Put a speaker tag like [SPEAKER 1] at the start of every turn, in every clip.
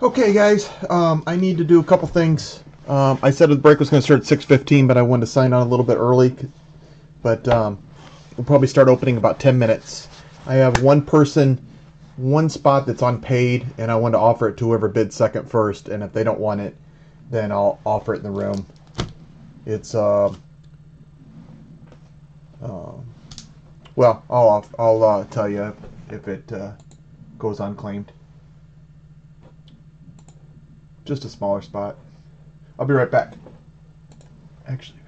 [SPEAKER 1] Okay, guys. I need to do a couple things. I said the break was going to start at 6:15, but I wanted to sign on a little bit early. But we'll probably start opening about 10 minutes. I have one person, one spot that's unpaid, and I want to offer it to whoever bids second first. And if they don't want it, then I'll offer it in the room. It's uh, well, I'll tell you if it goes unclaimed. Just a smaller spot. I'll be right back. Actually.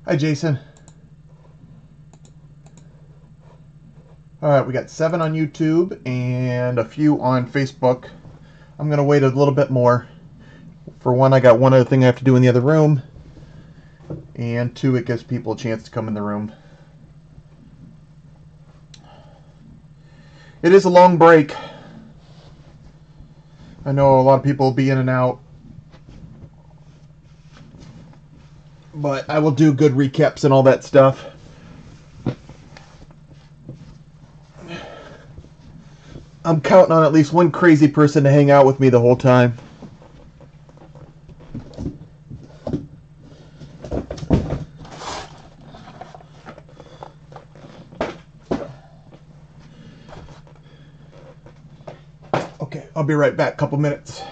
[SPEAKER 1] Hi, Jason. All right, we got 7 on YouTube and a few on Facebook. I'm going to wait a little bit more. For one, I got one other thing I have to do in the other room. And 2, it gives people a chance to come in the room. It is a long break. I know a lot of people will be in and out. But I will do good recaps and all that stuff. I'm counting on at least one crazy person to hang out with me the whole time. Okay, I'll be right back. Couple minutes.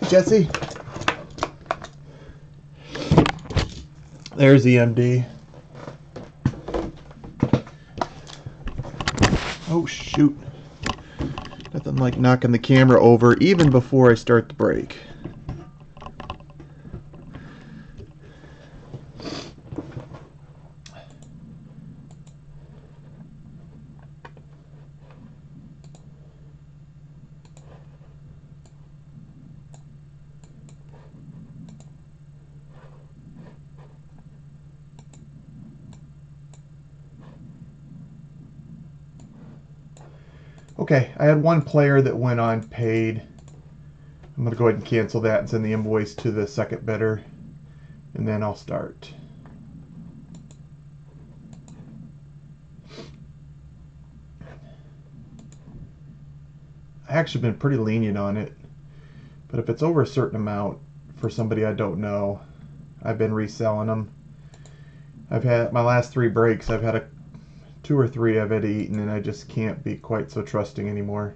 [SPEAKER 1] Jesse. There's EMD. Oh shoot. Nothing like knocking the camera over even before I start the break. Okay, I had one player that went on paid. I'm going to go ahead and cancel that and send the invoice to the second bidder, and then I'll start. I actually been pretty lenient on it, but if it's over a certain amount for somebody I don't know, I've been reselling them. I've had my last 3 breaks, I've had 2 or 3 I've had eaten, and I just can't be quite so trusting anymore.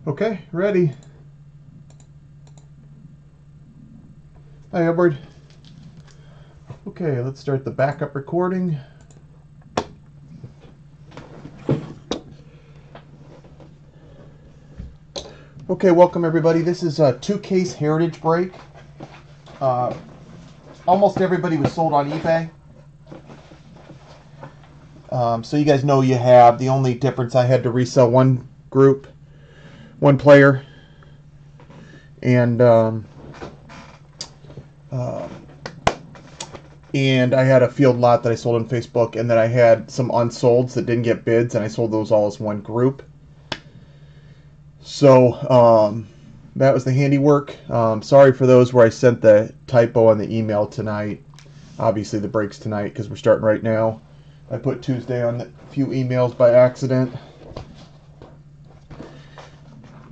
[SPEAKER 1] Okay, ready. Hi, Edward. Okay, let's start the backup recording. Okay, welcome everybody. This is a 2-case Heritage break. Almost everybody was sold on eBay. So you guys know you have. The only difference, I had to resell one group, one player, and I had a field lot that I sold on Facebook, and then I had some unsolds that didn't get bids, and I sold those all as one group. So that was the handiwork. Sorry for those where I sent the typo on the email tonight. Obviously the break's tonight because we're starting right now. I put Tuesday on a few emails by accident.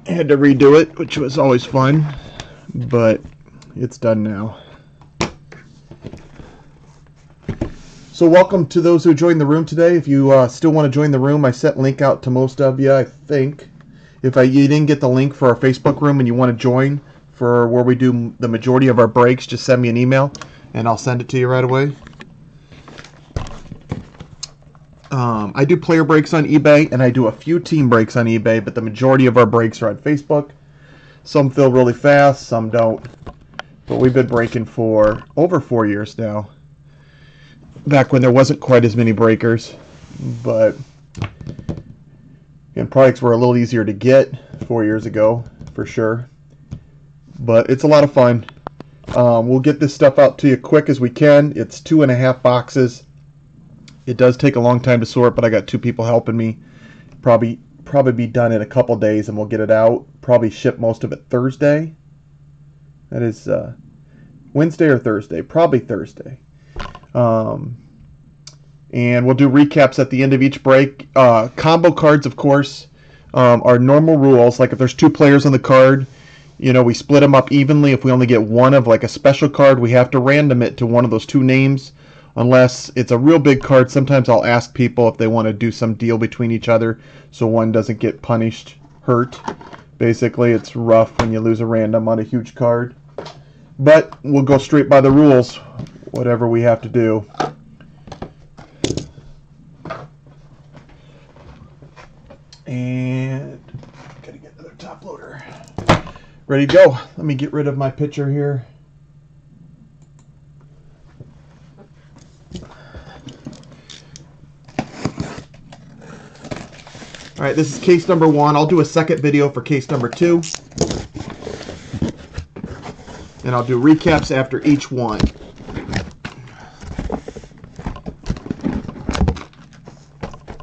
[SPEAKER 1] I had to redo it, which was always fun, but it's done now. So welcome to those who joined the room today. If you still want to join the room, I sent a link out to most of you, I think. If you didn't get the link for our Facebook room and you want to join for where we do the majority of our breaks, just send me an email and I'll send it to you right away. I do player breaks on eBay and I do a few team breaks on eBay, but the majority of our breaks are on Facebook. Some fill really fast, some don't. But we've been breaking for over 4 years now. Back when there wasn't quite as many breakers, but and products were a little easier to get 4 years ago, for sure. But it's a lot of fun. We'll get this stuff out to you quick as we can. It's 2.5 boxes. It does take a long time to sort, but I got 2 people helping me. Probably be done in a couple days, and we'll get it out. Probably ship most of it Thursday. That is Wednesday or Thursday. Probably Thursday. And we'll do recaps at the end of each break. Combo cards, of course, are normal rules. Like if there's 2 players on the card, you know, we split them up evenly. If we only get one of like a special card, we have to random it to one of those 2 names. Unless it's a real big card, sometimes I'll ask people if they want to do some deal between each other so one doesn't get punished, hurt. Basically, it's rough when you lose a random on a huge card. But we'll go straight by the rules, whatever we have to do. And gotta get another top loader. Ready to go. Let me get rid of my pitcher here. Alright, this is case number 1. I'll do a second video for case number 2. And I'll do recaps after each one.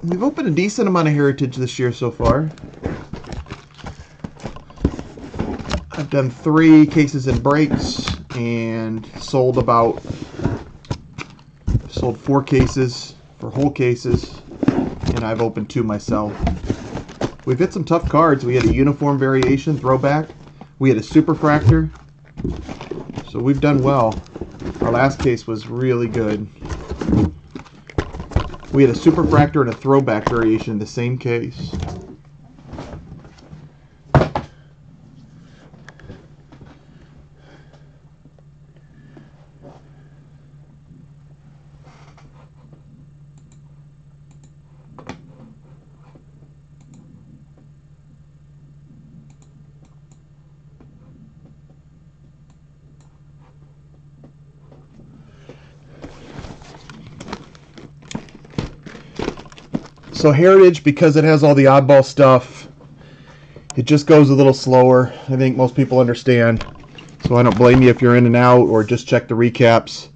[SPEAKER 1] We've opened a decent amount of Heritage this year so far. I've done 3 cases in breaks and sold 4 cases for whole cases, and I've opened 2 myself. We've hit some tough cards. We had a uniform variation throwback. We had a superfractor. So we've done well. Our last case was really good. We had a superfractor and a throwback variation in the same case. So Heritage, because it has all the oddball stuff, it just goes a little slower. I think most people understand. So I don't blame you if you're in and out or just check the recaps.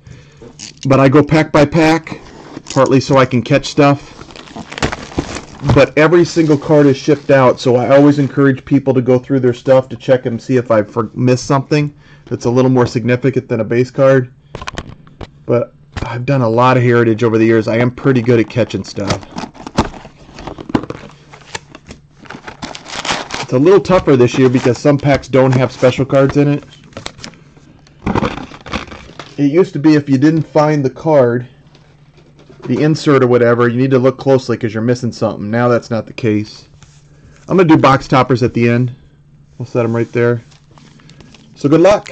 [SPEAKER 1] But I go pack by pack, partly so I can catch stuff. But every single card is shipped out, so I always encourage people to go through their stuff to check and see if I've missed something that's a little more significant than a base card. But I've done a lot of Heritage over the years. I am pretty good at catching stuff. It's a little tougher this year because some packs don't have special cards in it. It used to be if you didn't find the card, the insert or whatever, you need to look closely because you're missing something. Now that's not the case. I'm going to do box toppers at the end. We'll set them right there. So good luck.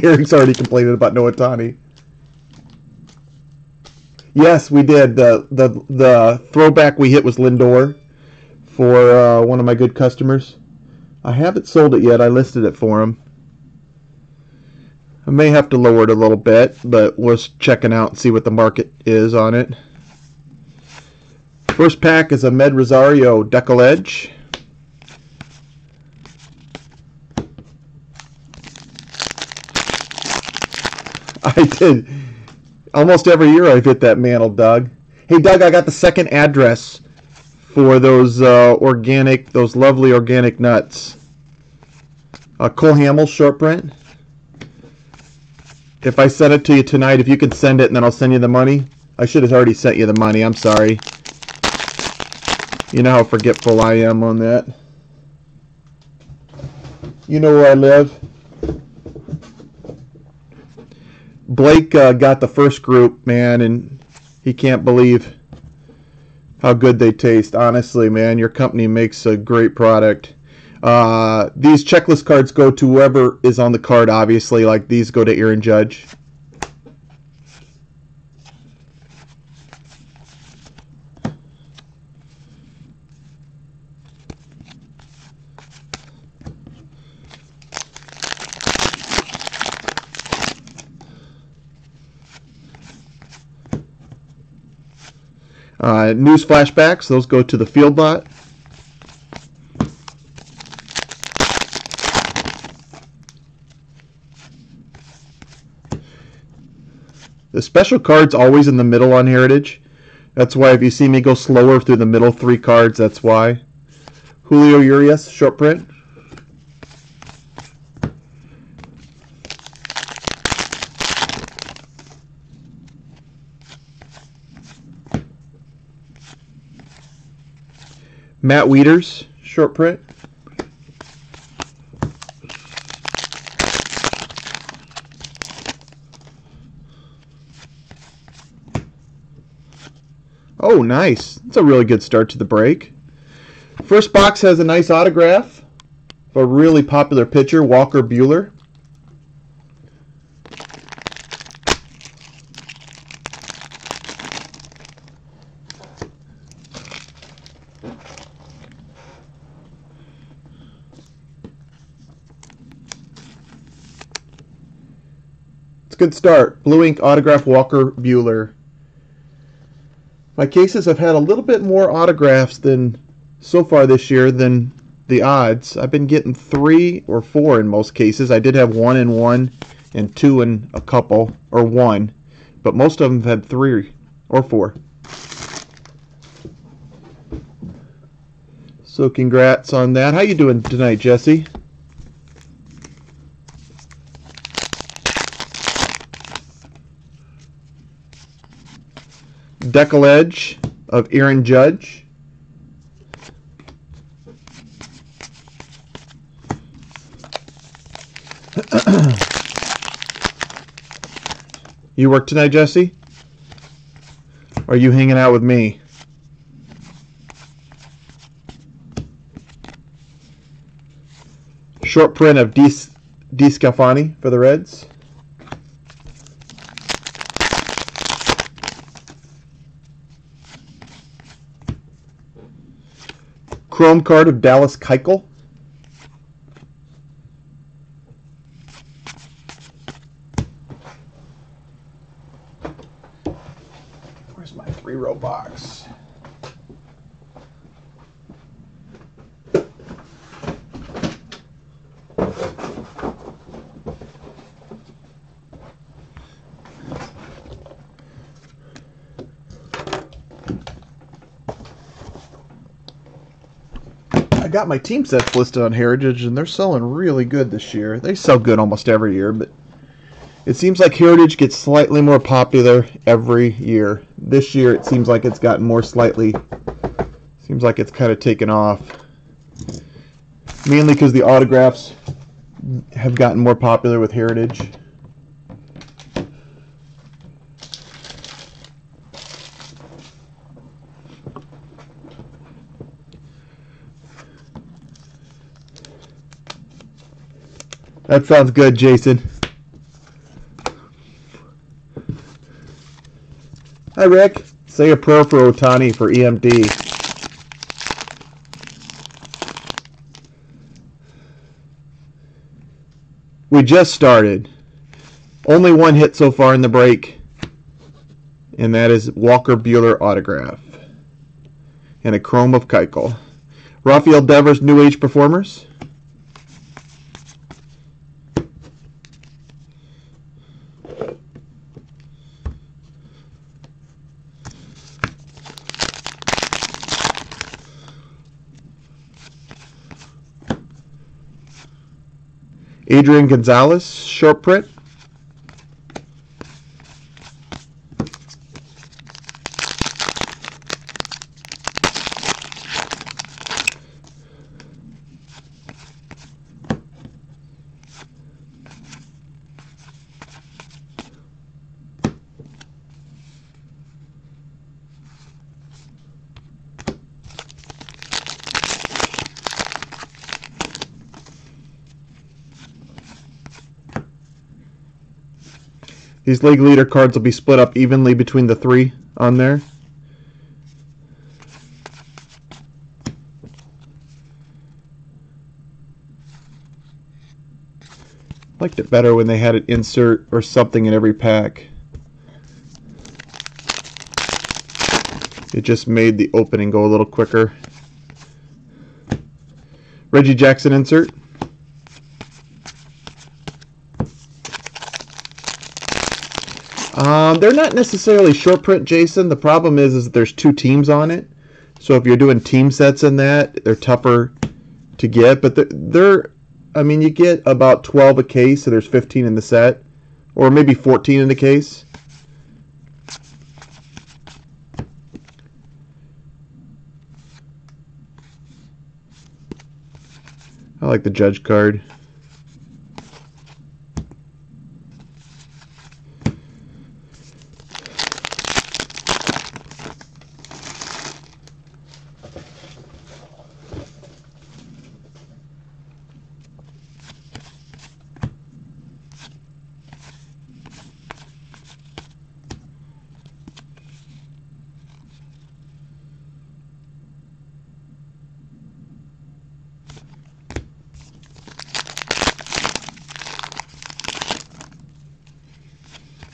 [SPEAKER 1] Eric's already complaining about no Ohtani. Yes, we did. The throwback we hit was Lindor for one of my good customers. I haven't sold it yet. I listed it for him. I may have to lower it a little bit, but we're checking out and see what the market is on it. First pack is a Med Rosario Deckle Edge. I did. Almost every year I've hit that mantle, Doug. Hey, Doug, I got the second address for those those lovely organic nuts. Cole Hamels short print. If I send it to you tonight, if you could send it and then I'll send you the money. I should have already sent you the money. I'm sorry. You know how forgetful I am on that. You know where I live. Blake got the first group, man, and he can't believe how good they taste. Honestly, man, your company makes a great product. These checklist cards go to whoever is on the card, obviously. Like these go to Aaron Judge. News flashbacks, those go to the field bot. The special card's always in the middle on Heritage. That's why if you see me go slower through the middle three cards, that's why. Julio Urias, short print. Matt Wieters, short print. Oh, nice. That's a really good start to the break. First box has a nice autograph of a really popular pitcher, Walker Buehler. It's a good start. Blue ink autograph, Walker Buehler. My cases have had a little bit more autographs than so far this year than the odds. I've been getting 3 or 4 in most cases. I did have 1 in 1 and 2 in a couple, or 1, but most of them have had 3 or 4. So congrats on that. How you doing tonight, Jesse? Deckle Edge of Aaron Judge. You work tonight, Jesse? Or are you hanging out with me? Short print of DeSclafani for the Reds. Chrome card of Dallas Keuchel. Where's my 3-row box? I got my team sets listed on Heritage, and they're selling really good this year. They sell good almost every year, but it seems like Heritage gets slightly more popular every year. This year, it seems like it's gotten more slightly. Seems like it's kind of taken off. Mainly because the autographs have gotten more popular with Heritage. That sounds good, Jason. Hi, Rick. Say a prayer for Otani for EMD. We just started. Only one hit so far in the break, and that is Walker Buehler autograph and a chrome of Keuchel. Rafael Devers New Age Performers. Adrian Gonzalez short print. These league leader cards will be split up evenly between the three on there. Liked it better when they had an insert or something in every pack. It just made the opening go a little quicker. Reggie Jackson insert. They're not necessarily short print, Jason. The problem is that there's two teams on it. So if you're doing team sets in that, they're tougher to get. But I mean, you get about 12 a case, so there's 15 in the set. Or maybe 14 in the case. I like the Judge card.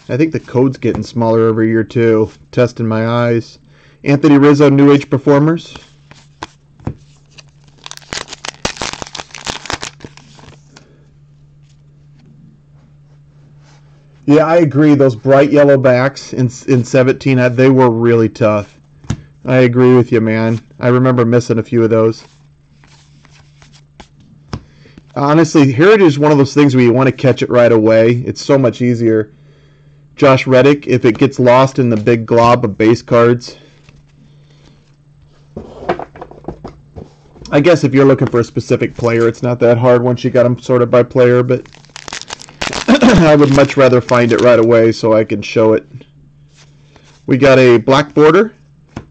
[SPEAKER 1] I think the code's getting smaller every year too. Testing my eyes. Anthony Rizzo New Age Performers. Yeah, I agree. Those bright yellow backs in 17, they were really tough. I agree with you, man. I remember missing a few of those. Honestly, Heritage is one of those things where you want to catch it right away. It's so much easier. Josh Reddick, if it gets lost in the big glob of base cards. I guess if you're looking for a specific player, it's not that hard once you got them sorted by player, but I would much rather find it right away so I can show it. We got a black border,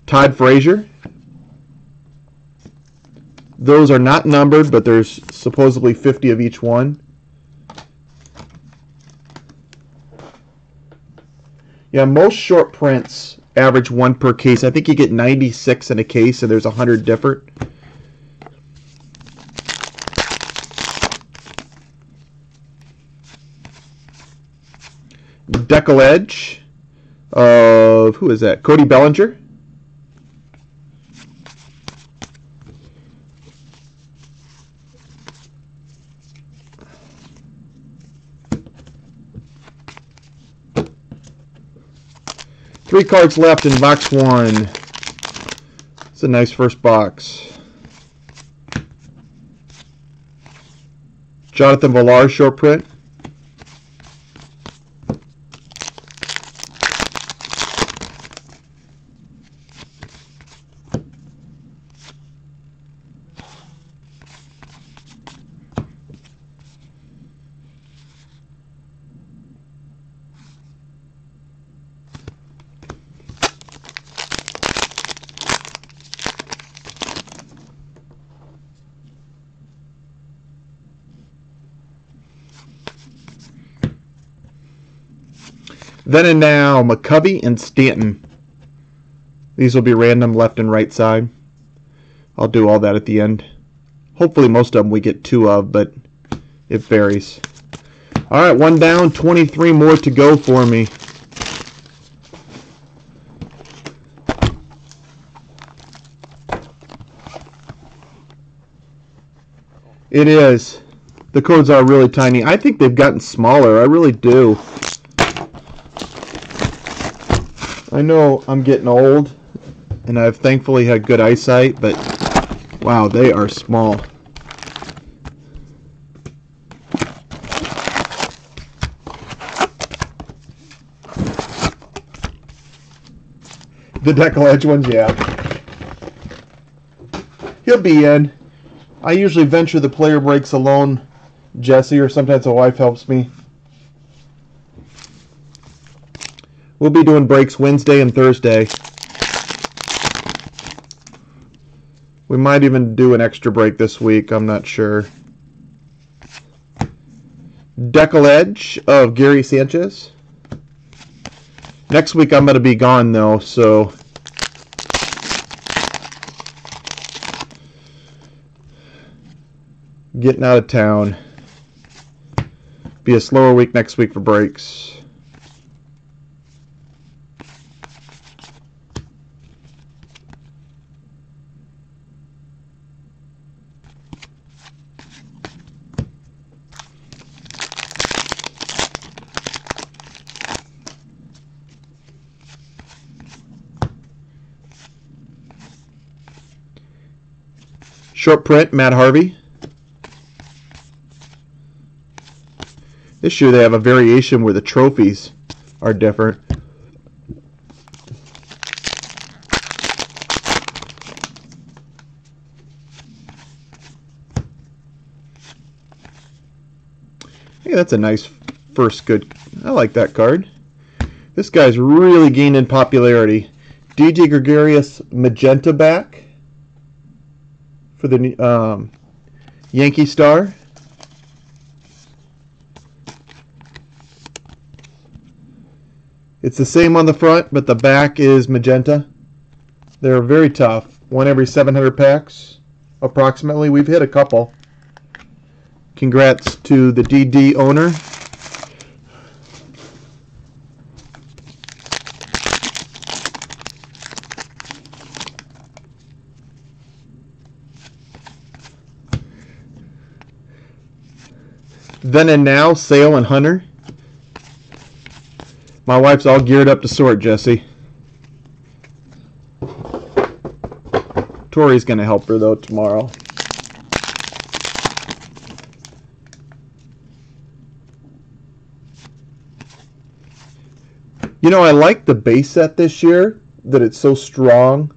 [SPEAKER 1] Todd Frazier. Those are not numbered, but there's supposedly 50 of each one. Yeah, most short prints average one per case. I think you get 96 in a case, and there's 100 different. Deckle Edge of, who is that? Cody Bellinger. Three cards left in box one. It's a nice first box. Jonathan Villar short print. Then and now, McCovey and Stanton. These will be random left and right side. I'll do all that at the end. Hopefully most of them we get 2 of, but it varies. All right, 1 down, 23 more to go for me. It is. The codes are really tiny. I think they've gotten smaller. I really do. I know I'm getting old, and I've thankfully had good eyesight, but wow, they are small. The Deckle Edge ones, yeah. He'll be in. I usually venture the player breaks alone, Jesse, or sometimes the wife helps me. We'll be doing breaks Wednesday and Thursday. We might even do an extra break this week, I'm not sure. Deckle Edge of Gary Sanchez. Next week I'm going to be gone though, so getting out of town. Be a slower week next week for breaks. Short print, Matt Harvey. This year they have a variation where the trophies are different. Hey, that's a nice first good. I like that card. This guy's really gaining popularity. DJ Gregorius Magenta back for the Yankee Star. It's the same on the front, but the back is magenta. They're very tough. 1 every 700 packs, approximately. We've hit a couple. Congrats to the DD owner. Then and now, Sale and Hunter. My wife's all geared up to sort, Jesse. Tori's going to help her, though, tomorrow. You know, I like the base set this year, that it's so strong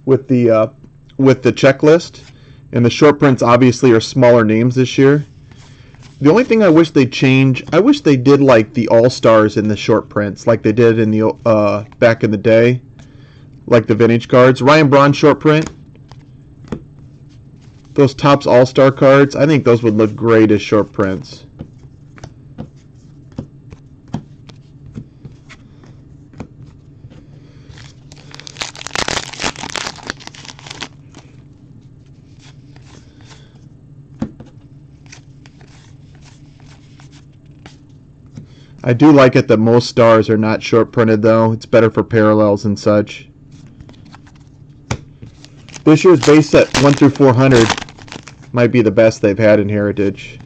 [SPEAKER 1] with the checklist. And the short prints obviously are smaller names this year. The only thing I wish they'd change, I wish they did like the All-Stars in the short prints, like they did in the back in the day, like the vintage cards. Ryan Braun short print. Those Topps All-Star cards, I think those would look great as short prints. I do like it that most stars are not short printed though. It's better for parallels and such. This year's base set 1 through 400 might be the best they've had in Heritage.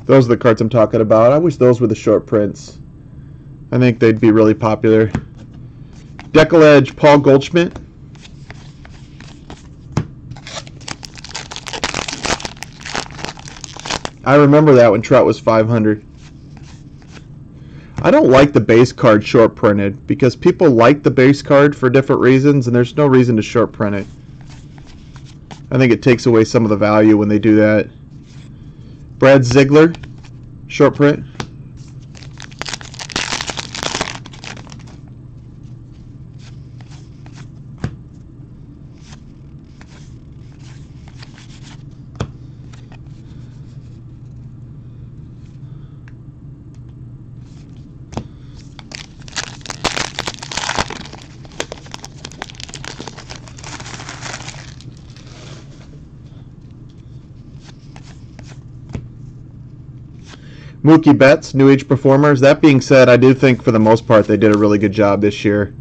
[SPEAKER 1] Those are the cards I'm talking about. I wish those were the short prints. I think they'd be really popular. Deckle Edge, Paul Goldschmidt. I remember that when Trout was 500. I don't like the base card short printed because people like the base card for different reasons and there's no reason to short print it. I think it takes away some of the value when they do that. Brad Ziegler, short print. Mookie Betts, New Age Performers. That being said, I do think for the most part they did a really good job this year.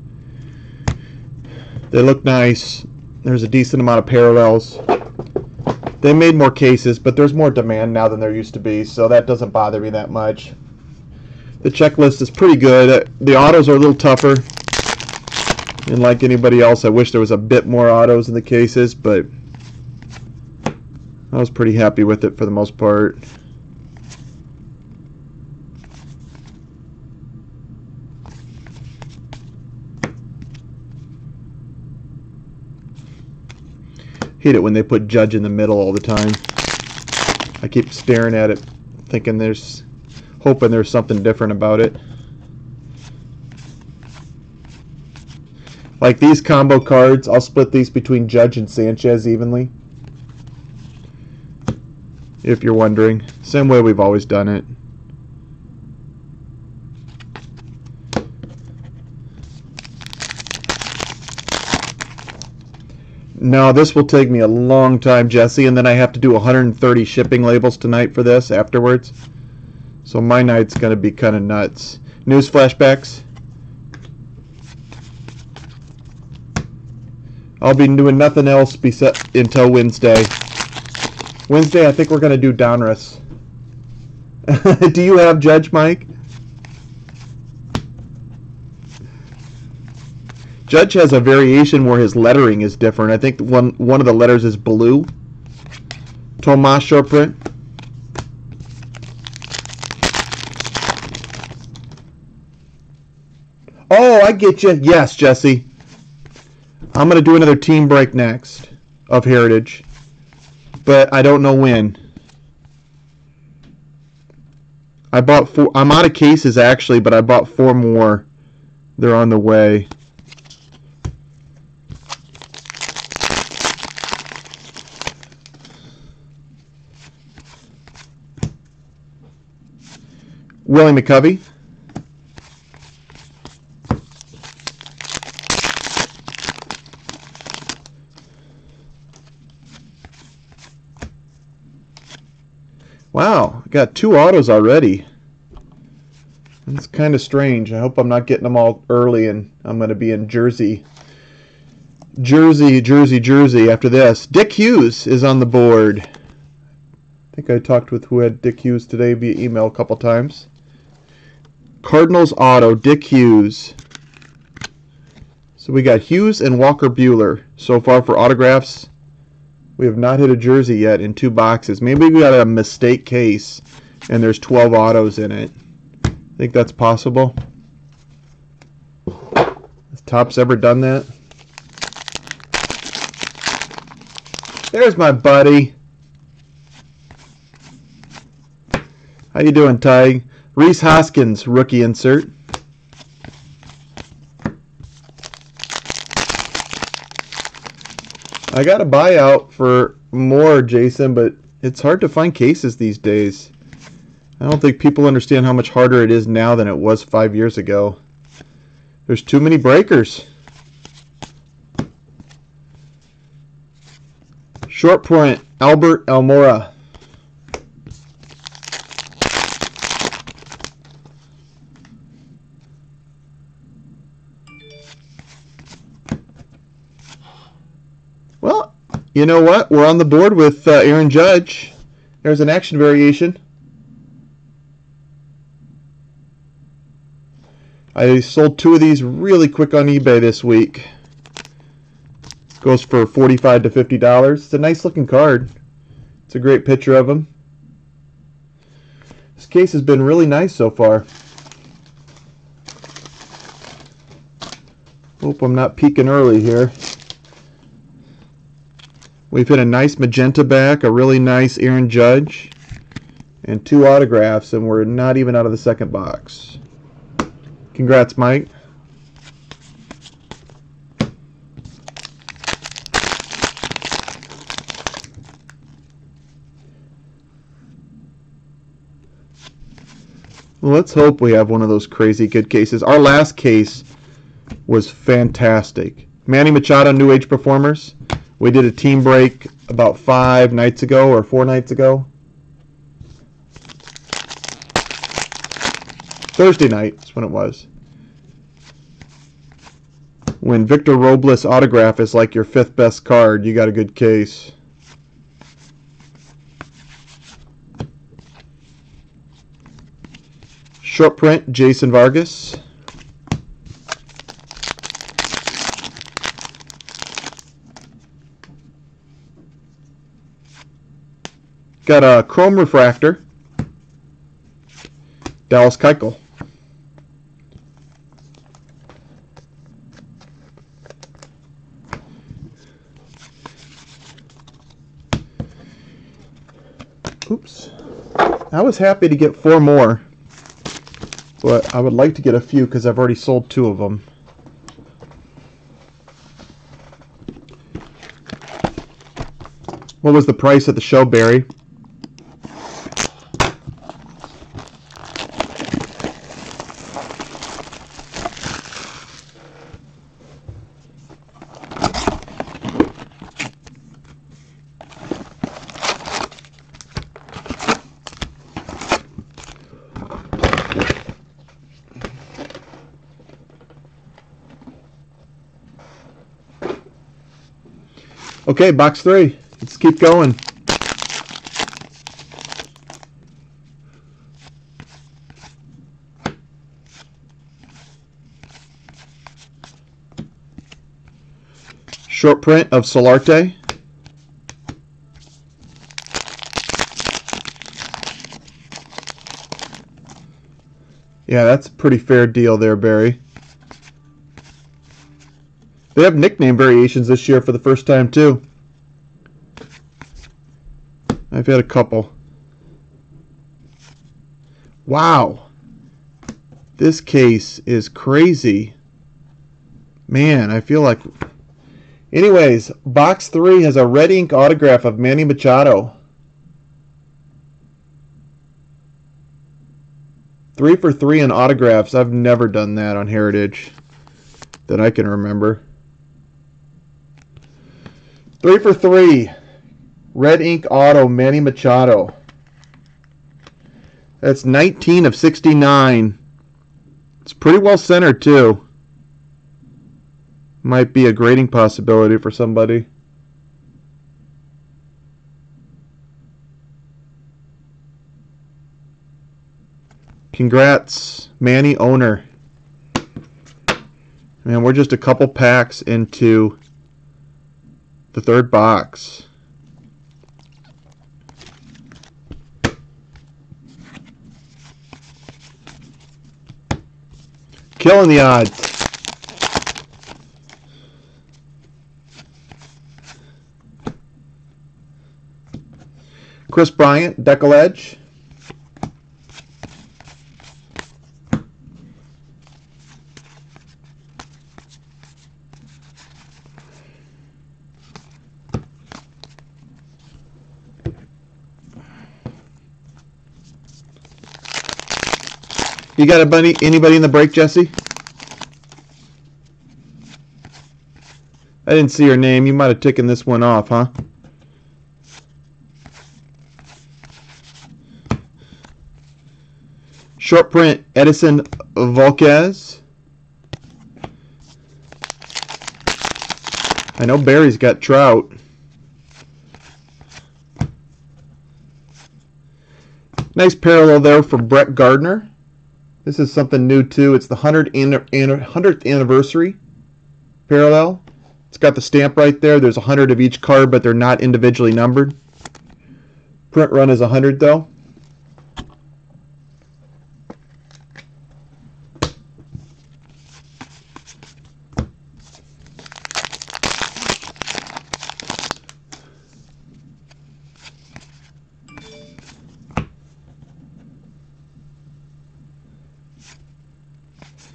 [SPEAKER 1] They look nice. There's a decent amount of parallels. They made more cases, but there's more demand now than there used to be, so that doesn't bother me that much. The checklist is pretty good. The autos are a little tougher. And like anybody else, I wish there was a bit more autos in the cases, but I was pretty happy with it for the most part. Hate it when they put Judge in the middle all the time. I keep staring at it, thinking hoping there's something different about it. Like these combo cards, I'll split these between Judge and Sanchez evenly. If you're wondering. Same way we've always done it. No, this will take me a long time, Jesse, and then I have to do 130 shipping labels tonight for this afterwards. So my night's going to be kind of nuts. News flashbacks. I'll be doing nothing else until Wednesday. Wednesday, I think we're going to do Donruss. Do you have Judge, Mike? Judge has a variation where his lettering is different. I think one of the letters is blue. Tomas short print. Oh, I get you. Yes, Jesse. I'm going to do another team break next of Heritage, but I don't know when. I bought 4. I'm out of cases actually, but I bought 4 more. They're on the way. Willie McCovey. Wow, I got 2 autos already. That's kind of strange. I hope I'm not getting them all early and I'm going to be in Jersey. Jersey after this. Dick Hughes is on the board. I think I talked with who had Dick Hughes today via email a couple times. Cardinals auto, Dick Hughes. So we got Hughes and Walker Buehler so far for autographs. We have not hit a jersey yet in 2 boxes. Maybe we got a mistake case and there's 12 autos in it. I think that's possible. Has Topps ever done that? There's my buddy. How you doing, Ty? Rhys Hoskins, rookie insert. I got a buyout for more, Jason, but it's hard to find cases these days. I don't think people understand how much harder it is now than it was 5 years ago. There's too many breakers. Short print, Albert Almora. Well, you know what? We're on the board with Aaron Judge. There's an action variation. I sold 2 of these really quick on eBay this week. Goes for $45 to $50. It's a nice looking card. It's a great picture of him. This case has been really nice so far. Hope I'm not peeking early here. We've hit a nice magenta back, a really nice Aaron Judge, and 2 autographs, and we're not even out of the second box. Congrats, Mike. Well, let's hope we have one of those crazy good cases. Our last case was fantastic. Manny Machado, New Age Performers. We did a team break about 5 nights ago or 4 nights ago. Thursday night is when it was. When Victor Robles autograph is like your 5th best card, you got a good case. Short print, Jason Vargas. Got a chrome refractor, Dallas Keuchel. Oops. I was happy to get 4 more, but I would like to get a few because I've already sold 2 of them. What was the price at the show, Barry? Okay, box 3. Let's keep going. Short print of Solarte. Yeah, that's a pretty fair deal there, Barry. They have nickname variations this year for the first time, too. I've had a couple. Wow. This case is crazy. Man, I feel like... Anyways, box 3 has a red ink autograph of Manny Machado. 3 for 3 in autographs. I've never done that on Heritage that I can remember. 3 for 3. Red ink auto, Manny Machado. That's 19 of 69. It's pretty well centered, too. Might be a grading possibility for somebody. Congrats, Manny owner. Man, we're just a couple packs into the 3rd box. Killing the odds. Chris Bryant, Deckle Edge. You got anybody in the break, Jesse? I didn't see your name. You might have taken this one off, huh? Short print, Edison Volquez. I know Barry's got Trout. Nice parallel there for Brett Gardner. This is something new too. It's the 100th anniversary parallel. It's got the stamp right there. There's 100 of each card, but they're not individually numbered. Print run is 100 though.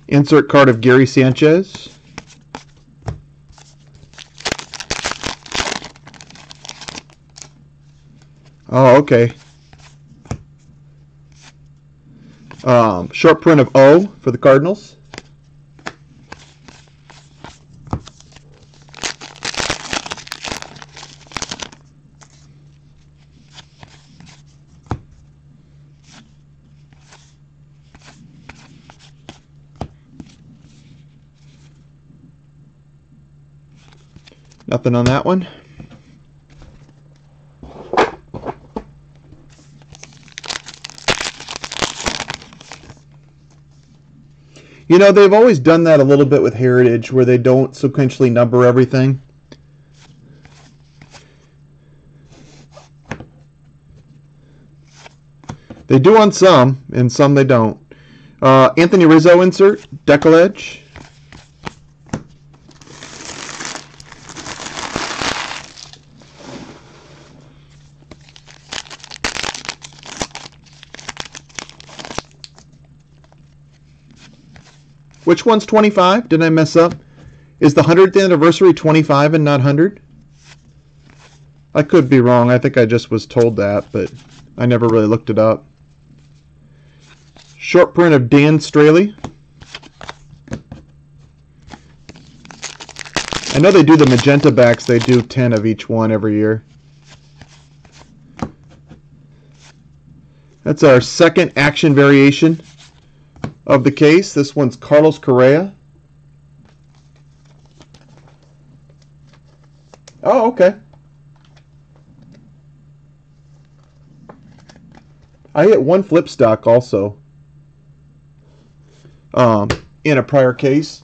[SPEAKER 1] Insert card of Gary Sanchez. Oh, okay. Short print of O for the Cardinals. Nothing on that one. You know, they've always done that a little bit with Heritage, where they don't sequentially number everything. They do on some, and some they don't. Anthony Rizzo insert, Decal Edge. Which one's 25? Did I mess up? Is the 100th anniversary 25 and not 100? I could be wrong. I think I just was told that, but I never really looked it up. Short print of Dan Straley. I know they do the magenta backs. They do 10 of each one every year. That's our second action variation of the case. This one's Carlos Correa. Oh, okay. I hit one flip stock also in a prior case.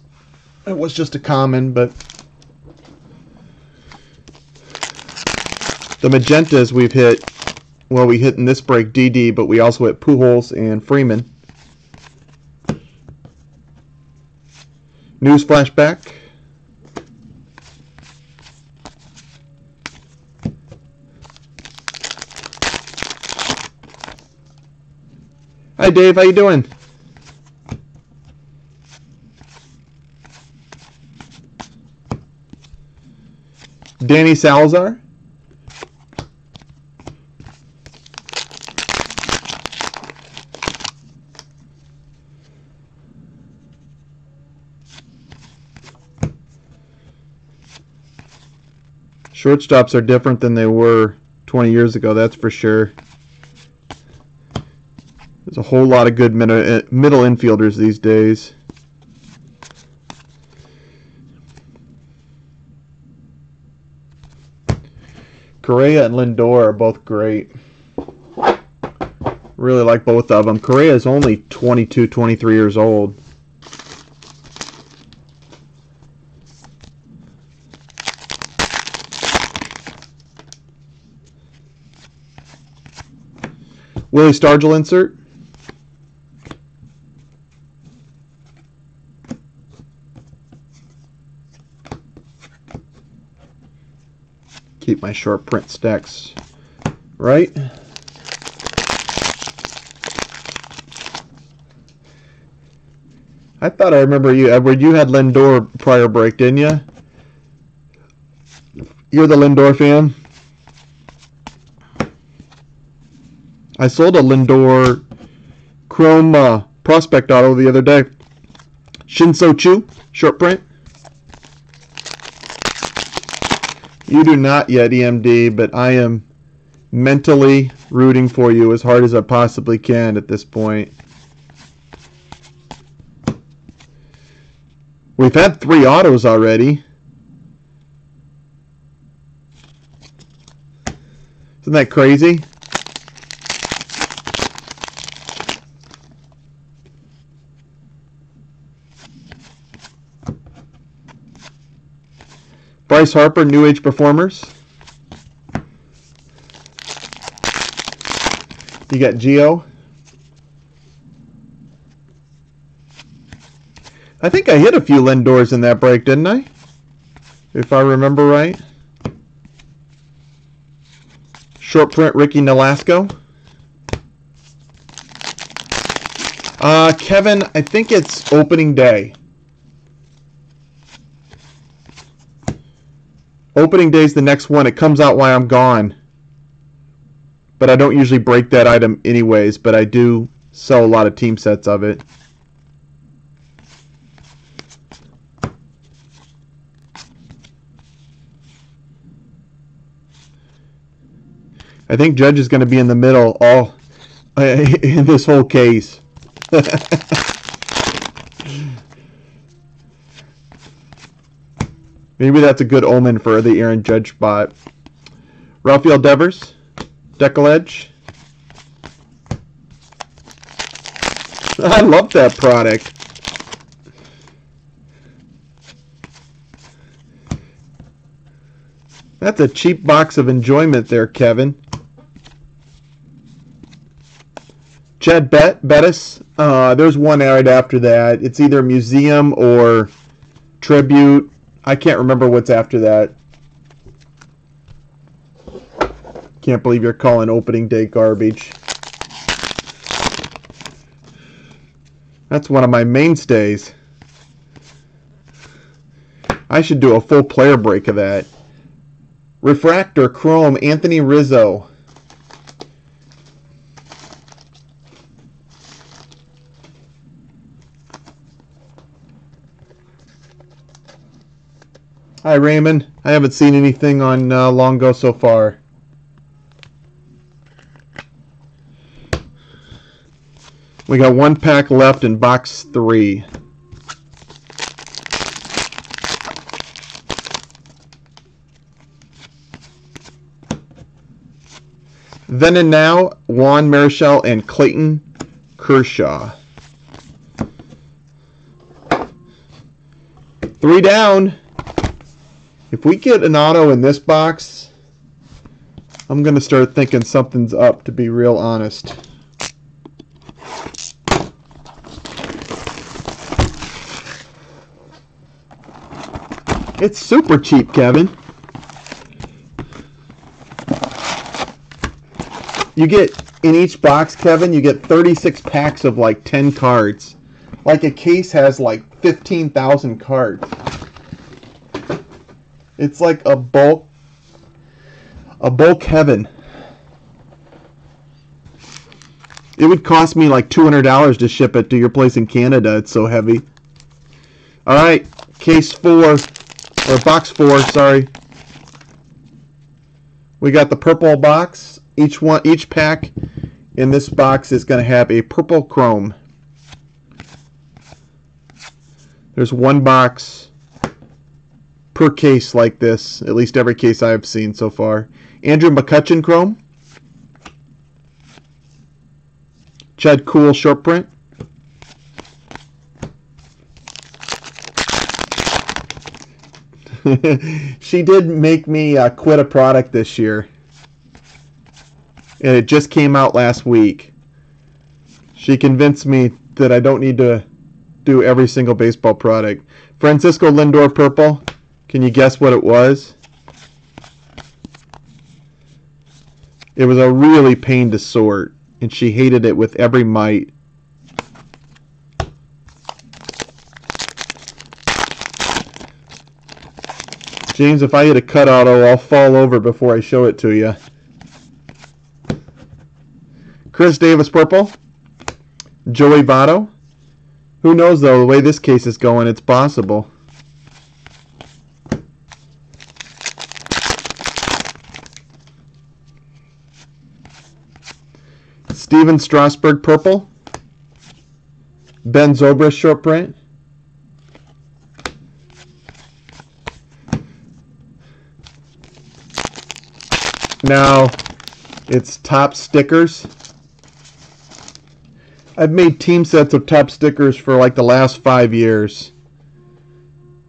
[SPEAKER 1] It was just a common, but the magentas we've hit, well, we hit in this break DD, but we also hit Pujols and Freeman. News flashback. Hi Dave, how you doing? Danny Salazar. Shortstops are different than they were 20 years ago, that's for sure. There's a whole lot of good middle infielders these days. Correa and Lindor are both great. Really like both of them. Correa is only 22, 23 years old. Willie Stargell insert. Keep my short print stacks right. I thought I remember you, Edward. You had Lindor prior break, didn't you? You're the Lindor fan? I sold a Lindor Chrome Prospect Auto the other day. Shin-Soo Choo, short print. You do not yet, EMD, but I am mentally rooting for you as hard as I possibly can at this point. We've had 3 autos already. Isn't that crazy? Bryce Harper, New Age Performers. You got Gio. I think I hit a few Lindors in that break, didn't I? If I remember right. Short print, Ricky Nolasco. Kevin, I think it's opening day. Opening day is the next one. It comes out while I'm gone. But I don't usually break that item anyways, but I do sell a lot of team sets of it. I think Judge is going to be in the middle all in this whole case. Maybe that's a good omen for the Aaron Judge spot. Rafael Devers, Decollage. I love that product. That's a cheap box of enjoyment there, Kevin. Chad Bettis. There's one right after that. It's either Museum or Tribute. I can't remember what's after that. Can't believe you're calling opening day garbage. That's one of my mainstays. I should do a full player break of that. Refractor Chrome, Anthony Rizzo. Hi, Raymond. I haven't seen anything on Longo so far. We got one pack left in box 3. Then and now, Juan Marichal and Clayton Kershaw. 3 down. If we get an auto in this box, I'm going to start thinking something's up, to be real honest. It's super cheap, Kevin. You get, in each box, Kevin, you get 36 packs of like 10 cards. Like a case has like 15,000 cards. It's like a bulk heaven. It would cost me like $200 to ship it to your place in Canada. It's so heavy. All right, case 4, or box 4, sorry. We got the purple box. Each pack in this box is going to have a purple chrome. There's one box per case like this, at least every case I've seen so far. Andrew McCutchen chrome. Chad Kuhl short print. She did make me quit a product this year. And it just came out last week. She convinced me that I don't need to do every single baseball product. Francisco Lindor purple. Can you guess what it was? It was a really pain to sort, and she hated it with every might. James, if I hit a cut auto, I'll fall over before I show it to you. Chris Davis purple. Joey Votto. Who knows, though, the way this case is going, it's possible. Steven Strasburg purple. Ben Zobrist short print. Now, it's top stickers. I've made team sets of top stickers for like the last 5 years.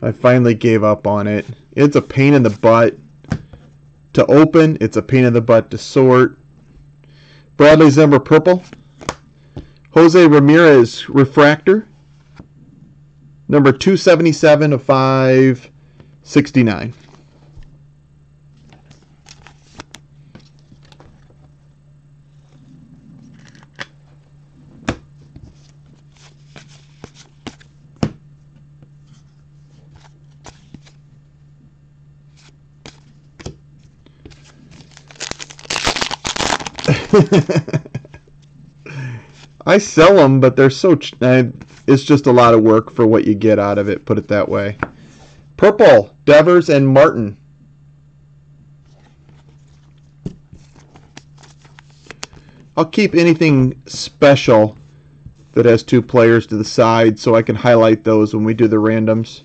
[SPEAKER 1] I finally gave up on it. It's a pain in the butt to open. It's a pain in the butt to sort. Bradley Zimmer purple. Jose Ramirez refractor. Number 277 of 569. I sell them, but they're so it's just a lot of work for what you get out of it, put it that way. Purple, Devers and Martin. I'll keep anything special that has 2 players to the side so I can highlight those when we do the randoms.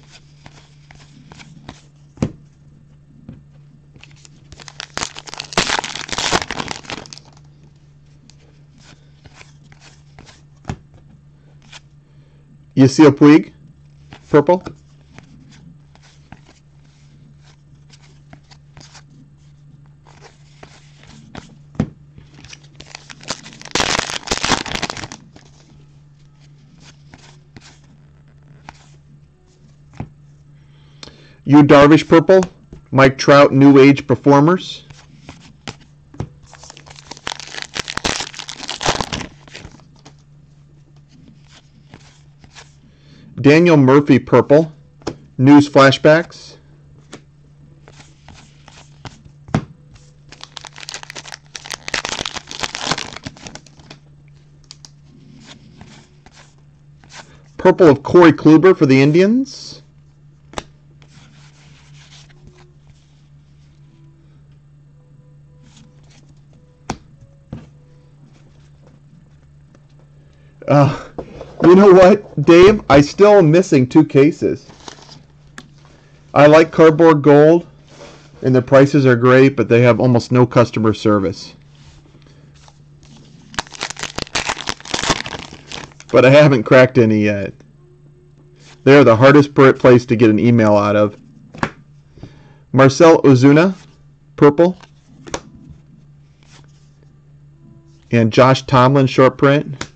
[SPEAKER 1] Yasiel Puig, purple. Yu Darvish, purple. Mike Trout, New Age Performers. Daniel Murphy, purple. News Flashbacks. Purple of Corey Kluber for the Indians. You know what, Dave? I still am missing 2 cases. I like Cardboard Gold, and the prices are great, but they have almost no customer service. But I haven't cracked any yet. They're the hardest place to get an email out of. Marcell Ozuna, purple. And Josh Tomlin, short print.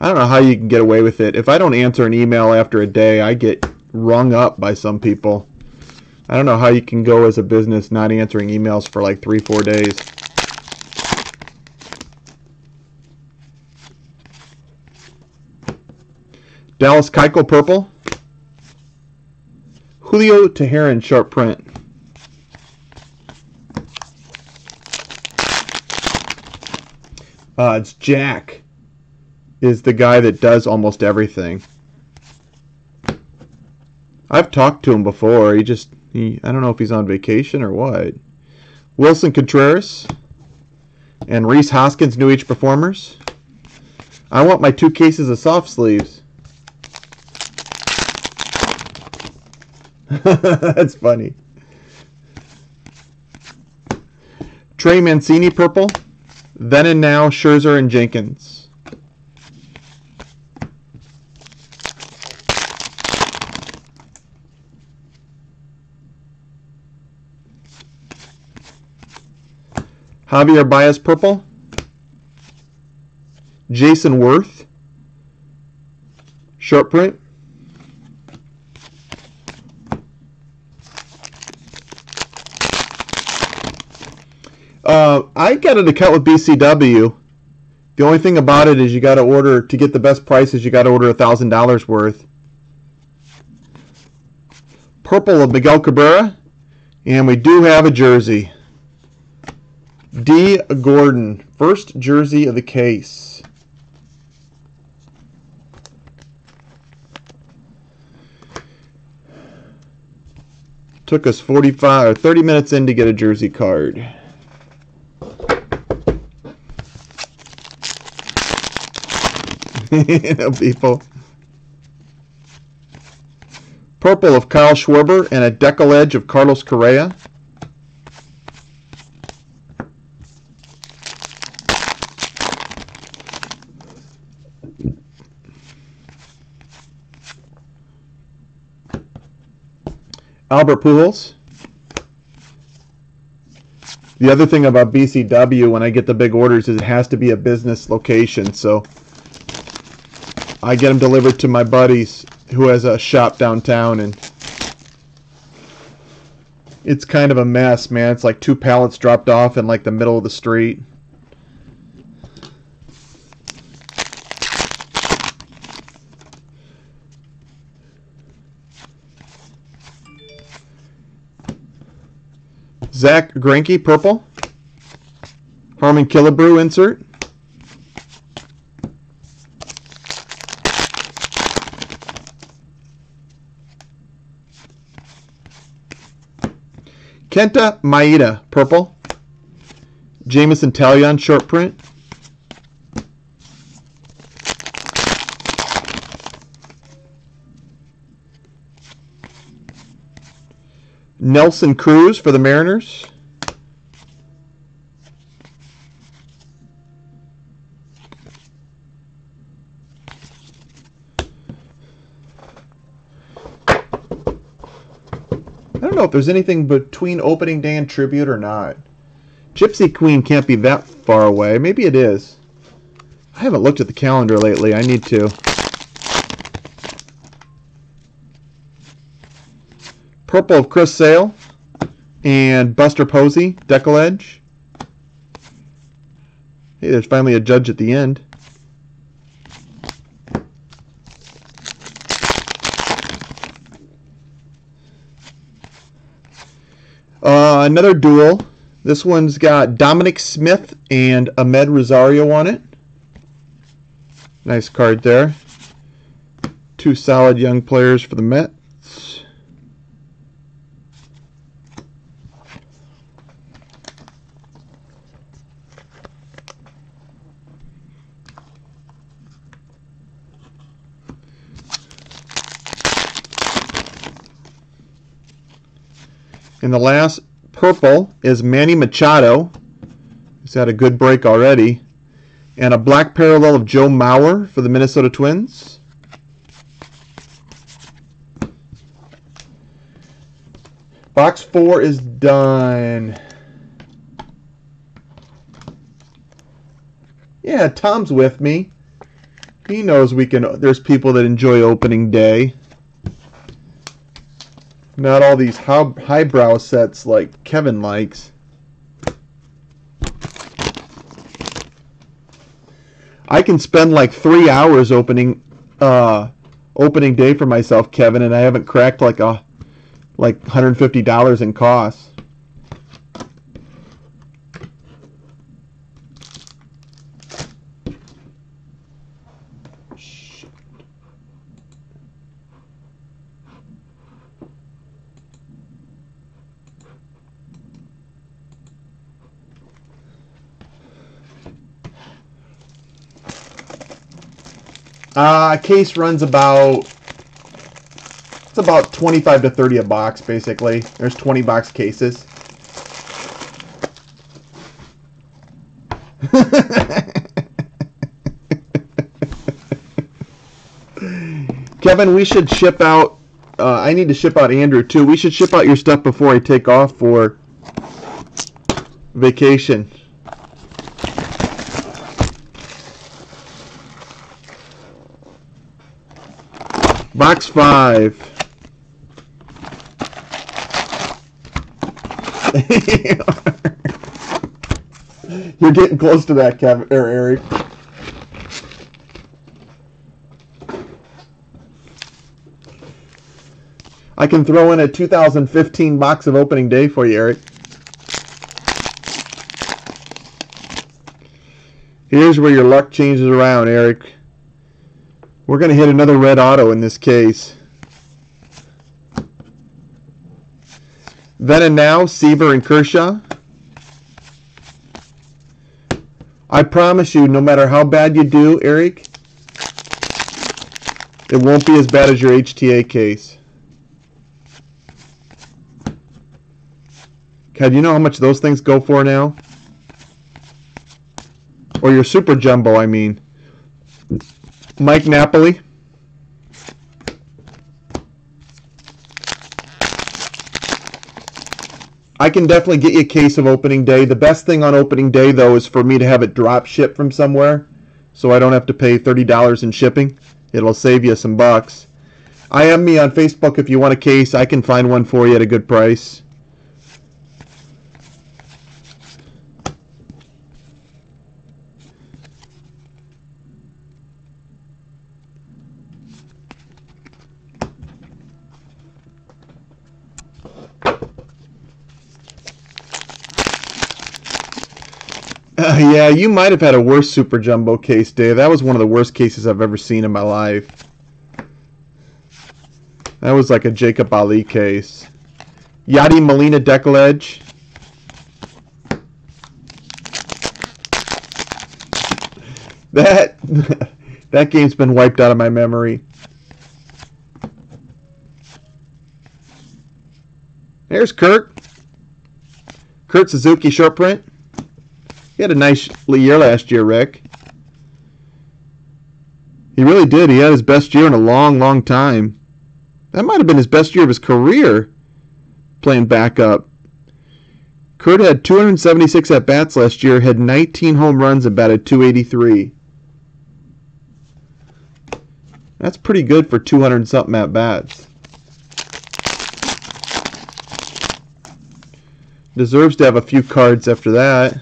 [SPEAKER 1] I don't know how you can get away with it. If I don't answer an email after a day, I get rung up by some people. I don't know how you can go as a business not answering emails for like 3-4 days. Dallas Keuchel, purple. Julio Teheran, short print. It's Jack. Is the guy that does almost everything. I've talked to him before. I don't know if he's on vacation or what. Wilson Contreras and Rhys Hoskins, New Age Performers. I want my 2 cases of soft sleeves. That's funny. Trey Mancini, purple. Then and Now, Scherzer and Jenkins. Javier Baez, purple. Jason Worth, short print. I got an account with BCW. The only thing about it is you got to order, to get the best prices, you got to order $1,000 worth. Purple of Miguel Cabrera, and we do have a jersey. D. Gordon, first jersey of the case. Took us 45 or 30 minutes in to get a jersey card. You know, people. Purple of Kyle Schwarber and a decal edge of Carlos Correa. Albert Pujols. The other thing about BCW when I get the big orders is it has to be a business location, so I get them delivered to my buddies who has a shop downtown, and it's kind of a mess, man. It's like 2 pallets dropped off in like the middle of the street. Zach Greinke, purple. Harmon Killebrew insert. Kenta Maeda, purple. Jameson Taillon, short print. Nelson Cruz for the Mariners. don't know if there's anything between opening day and tribute or not. Gypsy Queen can't be that far away. Maybe it is. I haven't looked at the calendar lately. I need to. Purple of Chris Sale and Buster Posey, Deckle Edge. Hey, there's finally a judge at the end. Another duel. This one's got Dominic Smith and Ahmed Rosario on it. Nice card there. Two solid young players for the Mets. And the last purple is Manny Machado. He's had a good break already. And a black parallel of Joe Mauer for the Minnesota Twins. Box 4 is done. Yeah, Tom's with me. He knows there's people that enjoy opening day. Not all these highbrow sets like Kevin likes. I can spend like 3 hours opening day for myself, Kevin, and I haven't cracked like $150 in costs. Case runs about 25 to 30 a box, basically. There's 20 box cases. Kevin, we should ship out, I need to ship out Andrew too. We should ship out your stuff before I take off for vacation. Box 5. You're getting close to that, Kevin or Eric. I can throw in a 2015 box of opening day for you, Eric. Here's where your luck changes around, Eric. We're going to hit another red auto in this case. Then and now, Seaver and Kershaw. I promise you, no matter how bad you do, Eric, it won't be as bad as your HTA case. God, you know how much those things go for now? Or your Super Jumbo, I mean. Mike Napoli. I can definitely get you a case of opening day. The best thing on opening day, though, is for me to have it drop shipped from somewhere, so I don't have to pay $30 in shipping. It'll save you some bucks. IM me on Facebook if you want a case. I can find one for you at a good price. Yeah, you might have had a worse Super Jumbo case, Dave. That was one of the worst cases I've ever seen in my life. That was like a Jacob Ali case. Yadi Molina Deckle Edge. That game's been wiped out of my memory. There's Kurt. Kurt Suzuki short print. He had a nice year last year, Rick. He really did. He had his best year in a long, long time. That might have been his best year of his career. playing backup. Kurt had 276 at-bats last year, had 19 home runs and batted .283. That's pretty good for 200-something at-bats. Deserves to have a few cards after that.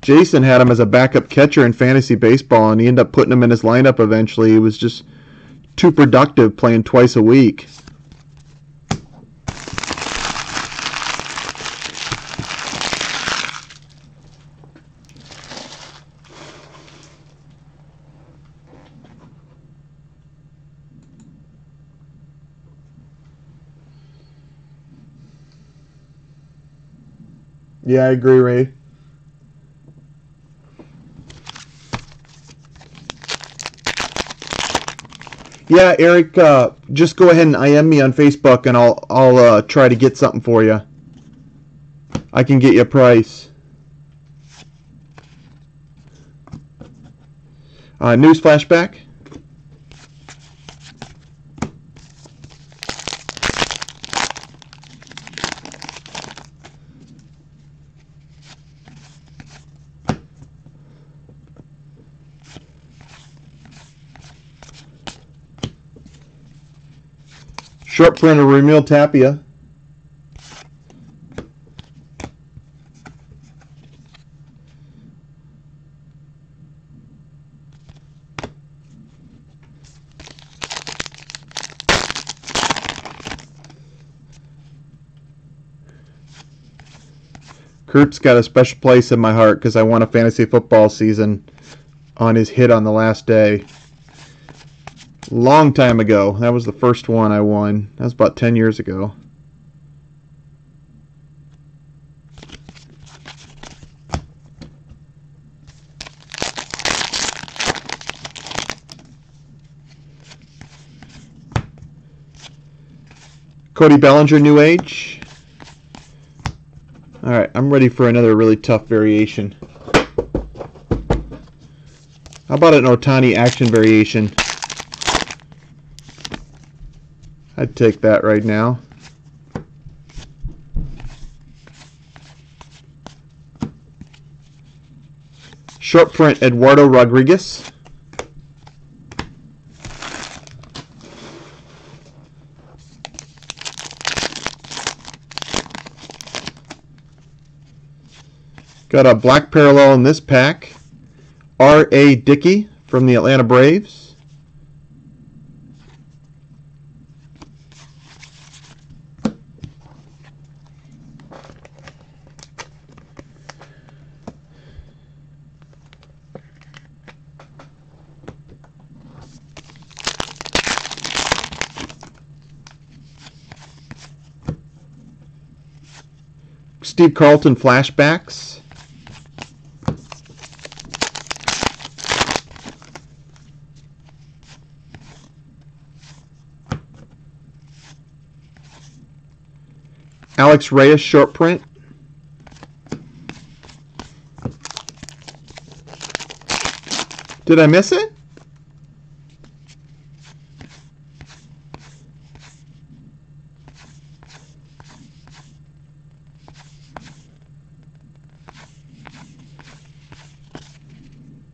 [SPEAKER 1] Jason had him as a backup catcher in fantasy baseball, and he ended up putting him in his lineup eventually. He was just too productive playing twice a week. Yeah, I agree, Ray. Yeah, Eric, just go ahead and IM me on Facebook, and I'll try to get something for you. I can get you a price. News flashback. Short print of Ramil Tapia. Kurt's got a special place in my heart because I won a fantasy football season on his hit on the last day. Long time ago. That was the first one I won. That was about 10 years ago. Cody Bellinger, New Age. Alright, I'm ready for another really tough variation. How about an Ohtani action variation? I'd take that right now. Short print Eduardo Rodriguez. Got a black parallel in this pack. R.A. Dickey from the Atlanta Braves. Steve Carlton flashbacks. Alex Reyes short print. Did I miss it?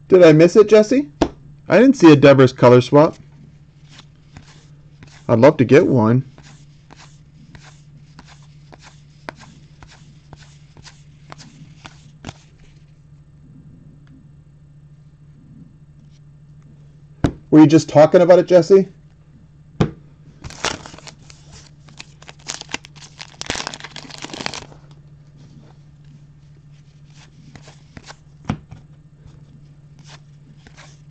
[SPEAKER 1] Did I miss it, Jesse? I didn't see a Devers color swap. I'd love to get one. Were you just talking about it, Jesse?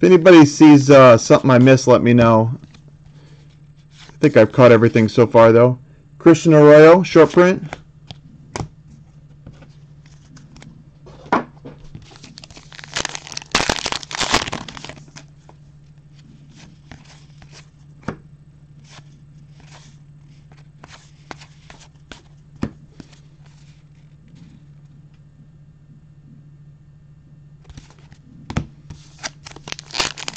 [SPEAKER 1] If anybody sees something I missed, let me know. I think I've caught everything so far, though. Christian Arroyo, short print.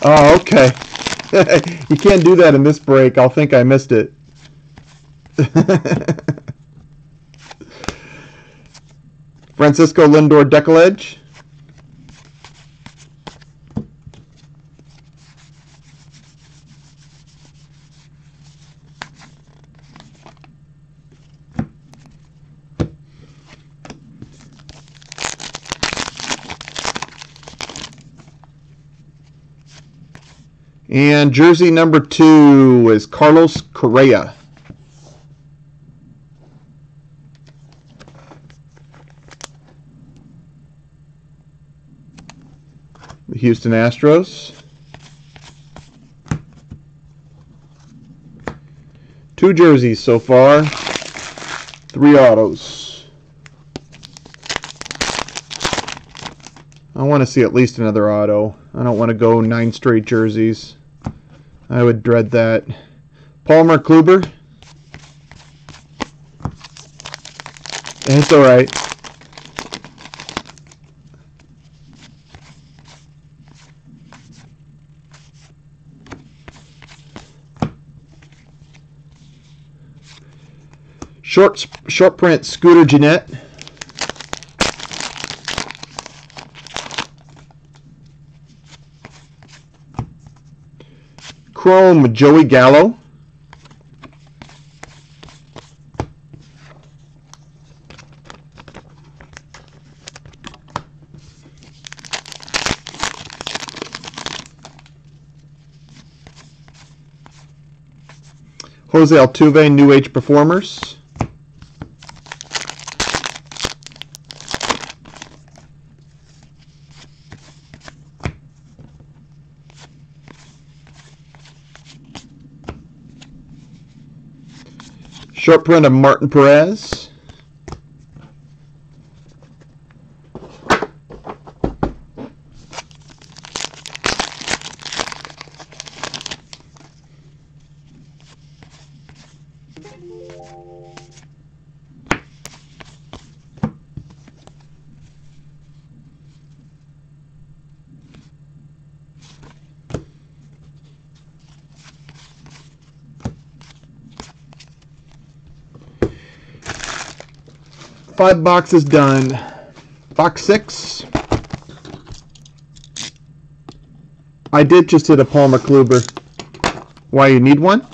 [SPEAKER 1] Oh, okay. You can't do that in this break. I'll think I missed it. Francisco Lindor Decoledge. And jersey number 2 is Carlos Correa. The Houston Astros. 2 jerseys so far. 3 autos. I want to see at least another auto. I don't want to go 9 straight jerseys. I would dread that. Palmer Kluber. It's all right. Short print Scooter Gennett. Chrome Joey Gallo. Jose Altuve New Age Performers. Short print of Martin Perez. Five boxes done. Box 6. I did just hit a Palmer Kluber. Why, you need one?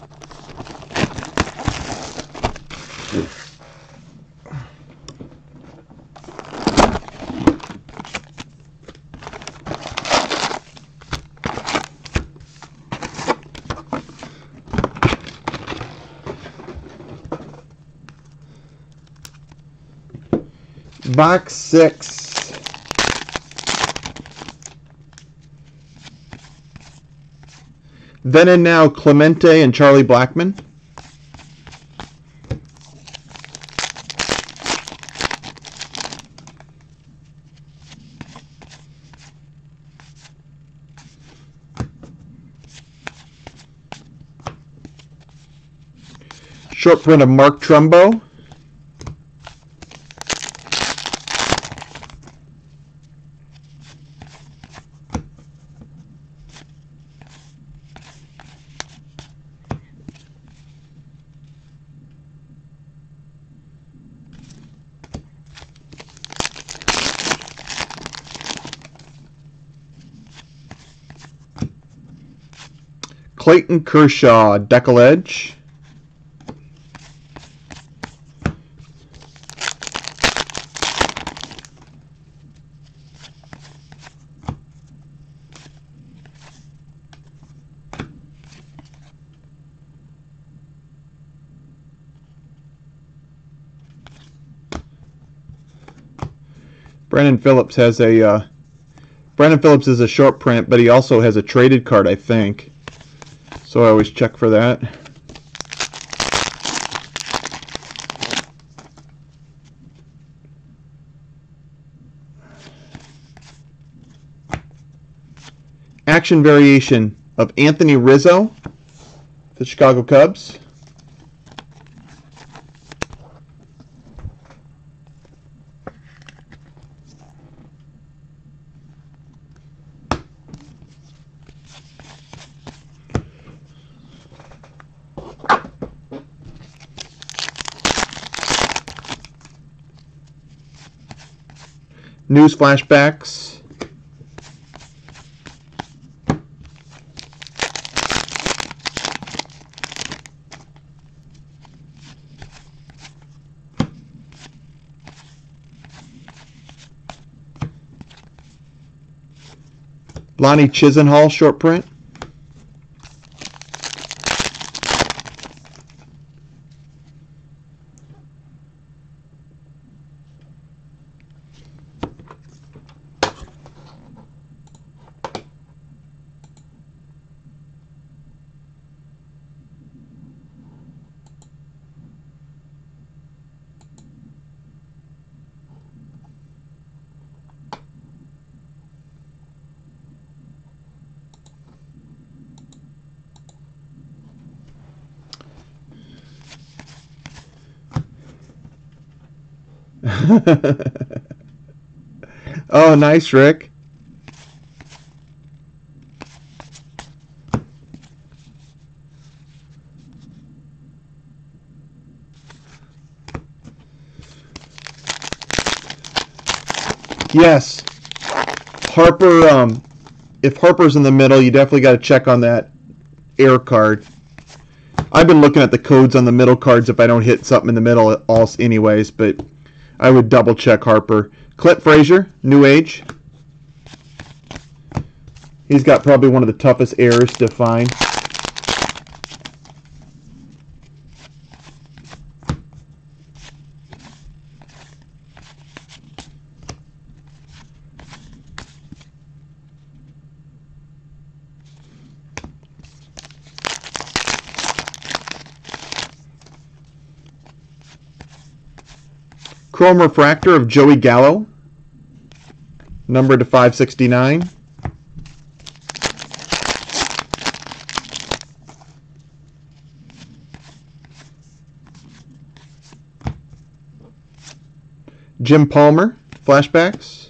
[SPEAKER 1] Box 6. Then and Now Clemente and Charlie Blackmon. Short print of Mark Trumbo. Clayton Kershaw, Decoledge. Brandon Phillips has a Brandon Phillips is a short print, but he also has a traded card, I think. So I always check for that. Action variation of Anthony Rizzo, the Chicago Cubs. News flashbacks. Lonnie Chisenhall short print. Oh, nice, Rick. Yes. Harper, if Harper's in the middle, you definitely got to check on that air card. I've been looking at the codes on the middle cards if I don't hit something in the middle anyways, but I would double check Harper. Clint Frazier, New Age. He's got probably one of the toughest errors to find. Chrome Refractor of Joey Gallo, numbered to 569. Jim Palmer, flashbacks.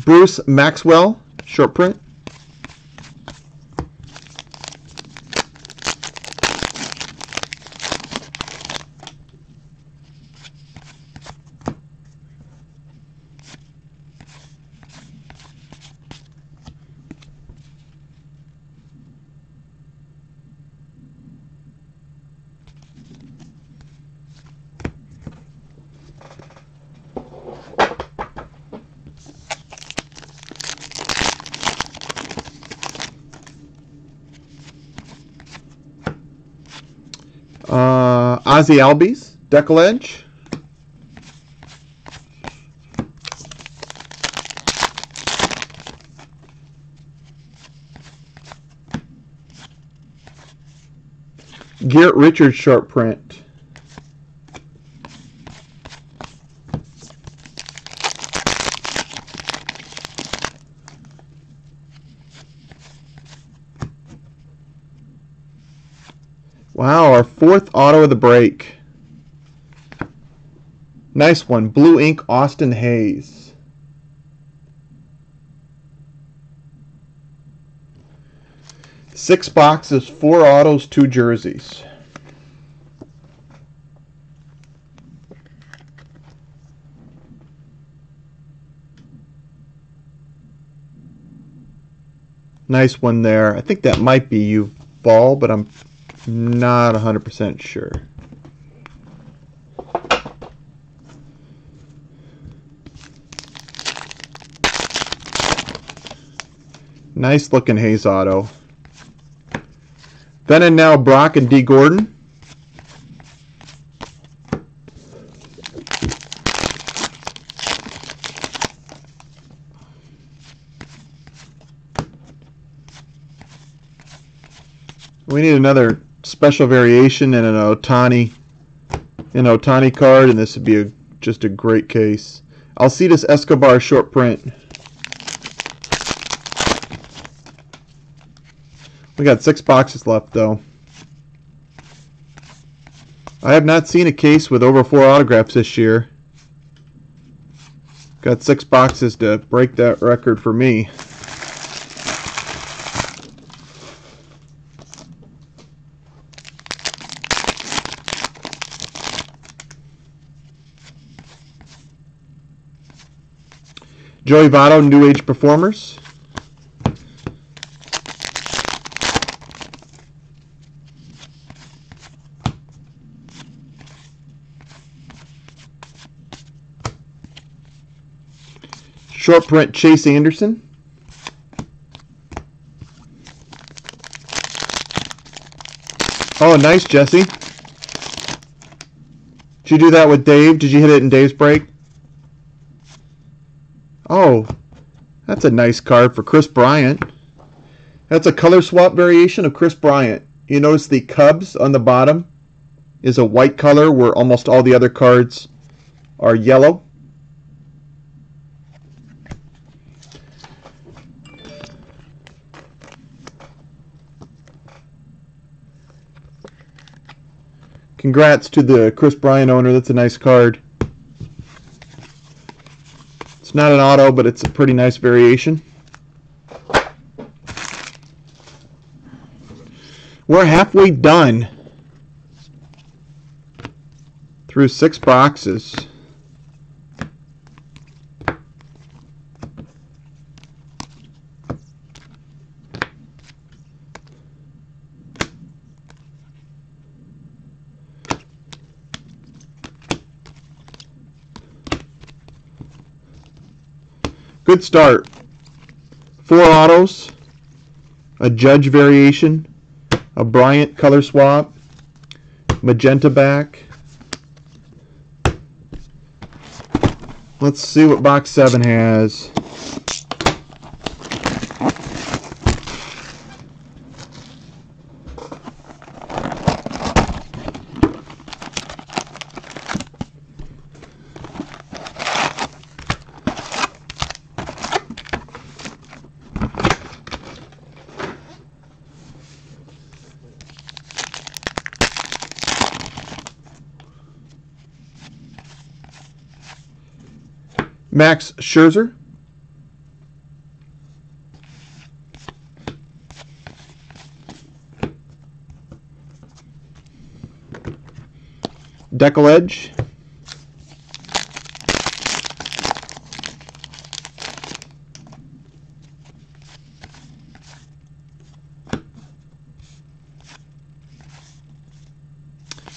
[SPEAKER 1] Bruce Maxwell, short print. Ozzie Albies, Decollage. Garrett Richards, short print. Wow, our fourth auto of the break. Nice one. Blue ink, Austin Hayes. Six boxes, 4 autos, 2 jerseys. Nice one there. I think that might be Uval, but I'm not 100% sure. Nice looking Hayes auto. Then and now Brock and D. Gordon. We need another special variation and an Ohtani card, and this would be just a great case. Alcides Escobar short print. We got 6 boxes left, though. I have not seen a case with over 4 autographs this year. Got 6 boxes to break that record for me. Joey Votto, New Age Performers. Short print, Chase Anderson. Oh, nice, Jesse. Did you do that with Dave? Did you hit it in Dave's break? Oh, that's a nice card for Chris Bryant. That's a color swap variation of Chris Bryant. You notice the Cubs on the bottom is a white color where almost all the other cards are yellow. Congrats to the Chris Bryant owner. That's a nice card. It's not an auto, but it's a pretty nice variation. We're halfway done through 6 boxes. Good start. 4 autos, a Judge variation, a Bryant color swap, magenta back. Let's see what box 7 has. Max Scherzer. Deckledge.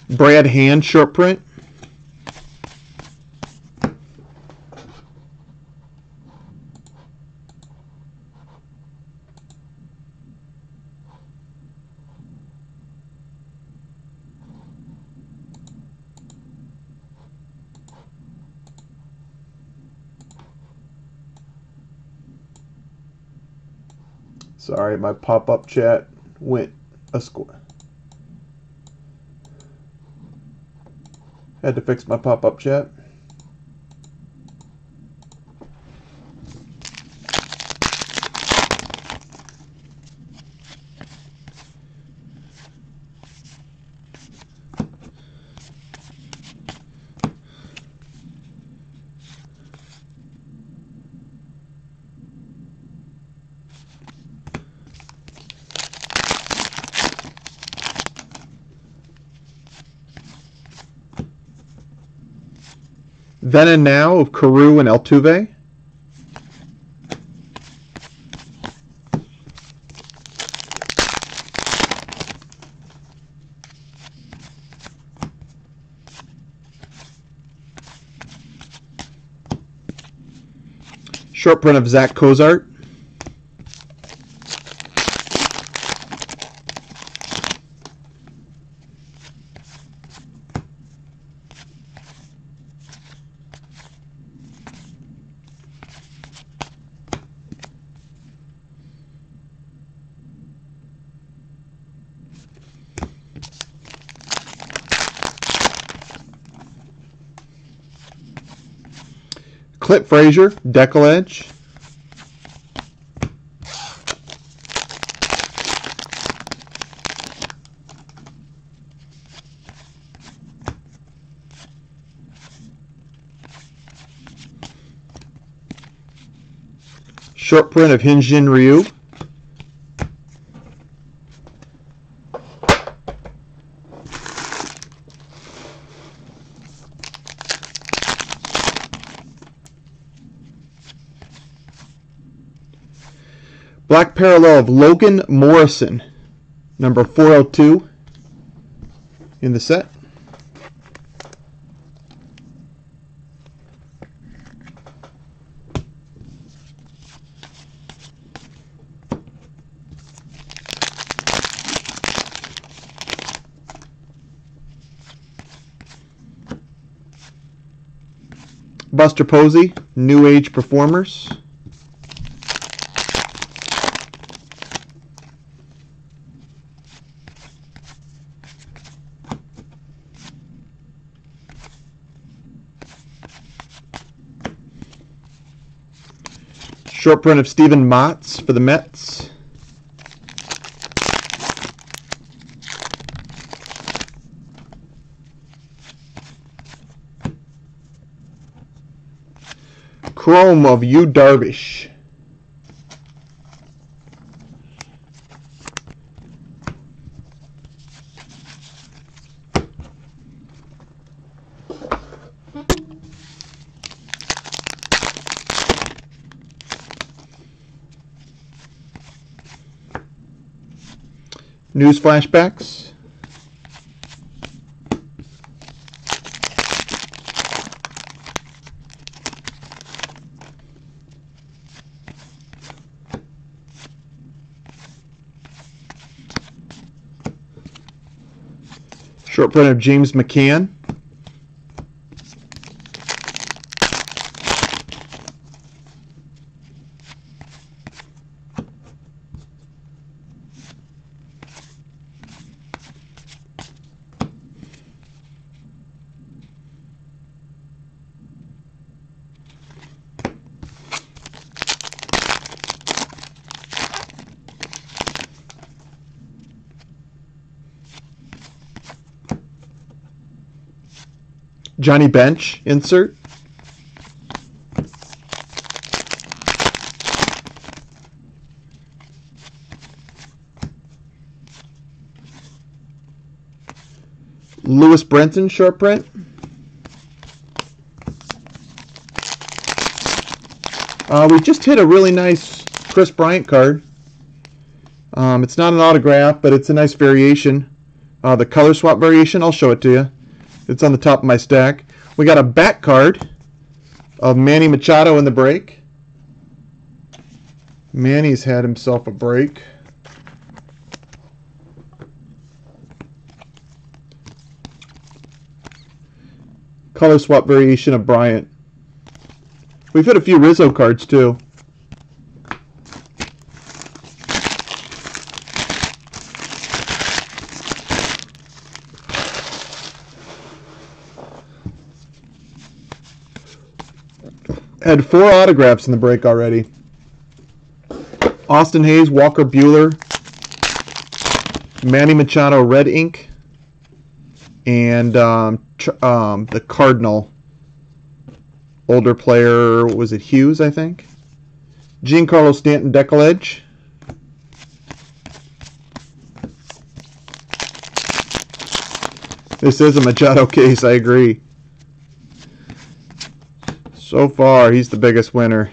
[SPEAKER 1] Brad Hand short print. Sorry, my pop-up chat went a square. Had to fix my pop-up chat. Then and Now of Carew and Altuve. Short print of Zach Cozart. Clint Frazier, Deckledge. Short print of Hyunjin Ryu. Black parallel of Logan Morrison, number 402 in the set. Buster Posey, New Age Performers. Short print of Steven Matz for the Mets. Chrome of Yu Darvish. News flashbacks. Short print of James McCann. Johnny Bench insert. Lewis Brenton short print. We just hit a really nice Chris Bryant card. It's not an autograph, but it's a nice variation. The color swap variation, I'll show it to you. It's on the top of my stack. We got a back card of Manny Machado in the break. Manny's had himself a break. Color swap variation of Bryant. We've hit a few Rizzo cards too. Had 4 autographs in the break already. Austin Hayes, Walker Buehler, Manny Machado red ink, and the Cardinal older player, was it Hughes, I think? Giancarlo Stanton Decollage. This is a Machado case, I agree. So far, he's the biggest winner.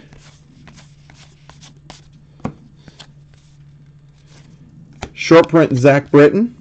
[SPEAKER 1] Short print Zach Britton.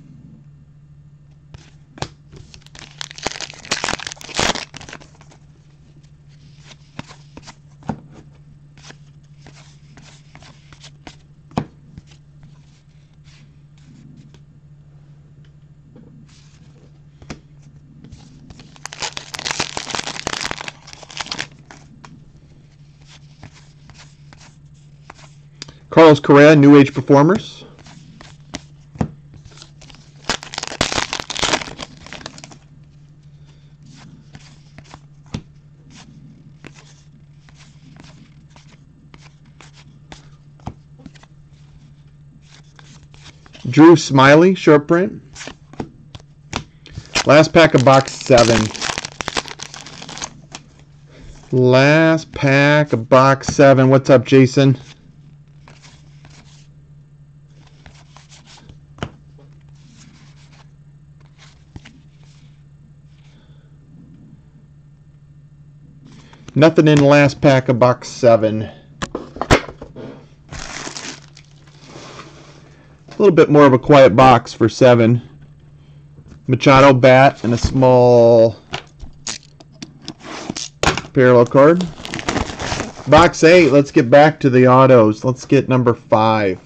[SPEAKER 1] Carlos Correa, New Age Performers. Drew Smiley, short print. Last pack of box 7. Last pack of box 7. What's up, Jason? Nothing in the last pack of box 7. A little bit more of a quiet box for 7. Machado bat and a small parallel card. Box 8, let's get back to the autos. Let's get number 5.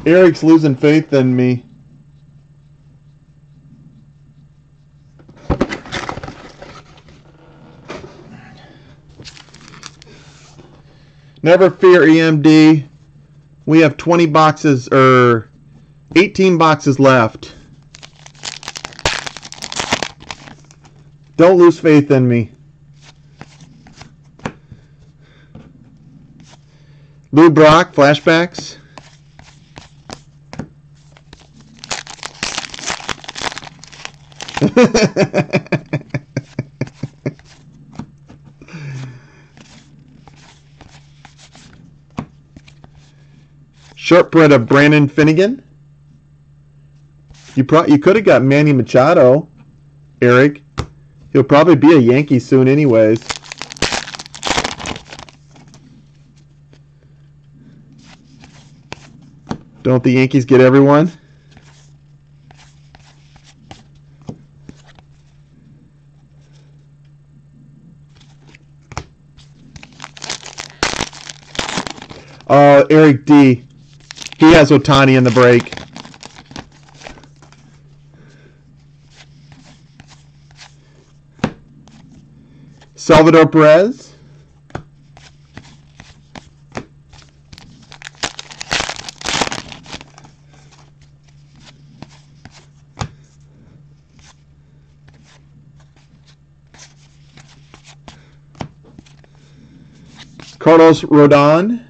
[SPEAKER 1] Eric's losing faith in me. Never fear, EMD. We have 20 boxes, or 18 boxes left. Don't lose faith in me. Lou Brock, flashbacks. Short print of Brandon Finnegan. You could have got Manny Machado, Eric. He'll probably be a Yankee soon anyways. Don't the Yankees get everyone? Oh, Eric D. He has Ohtani in the break. Salvador Perez. Carlos Rodon.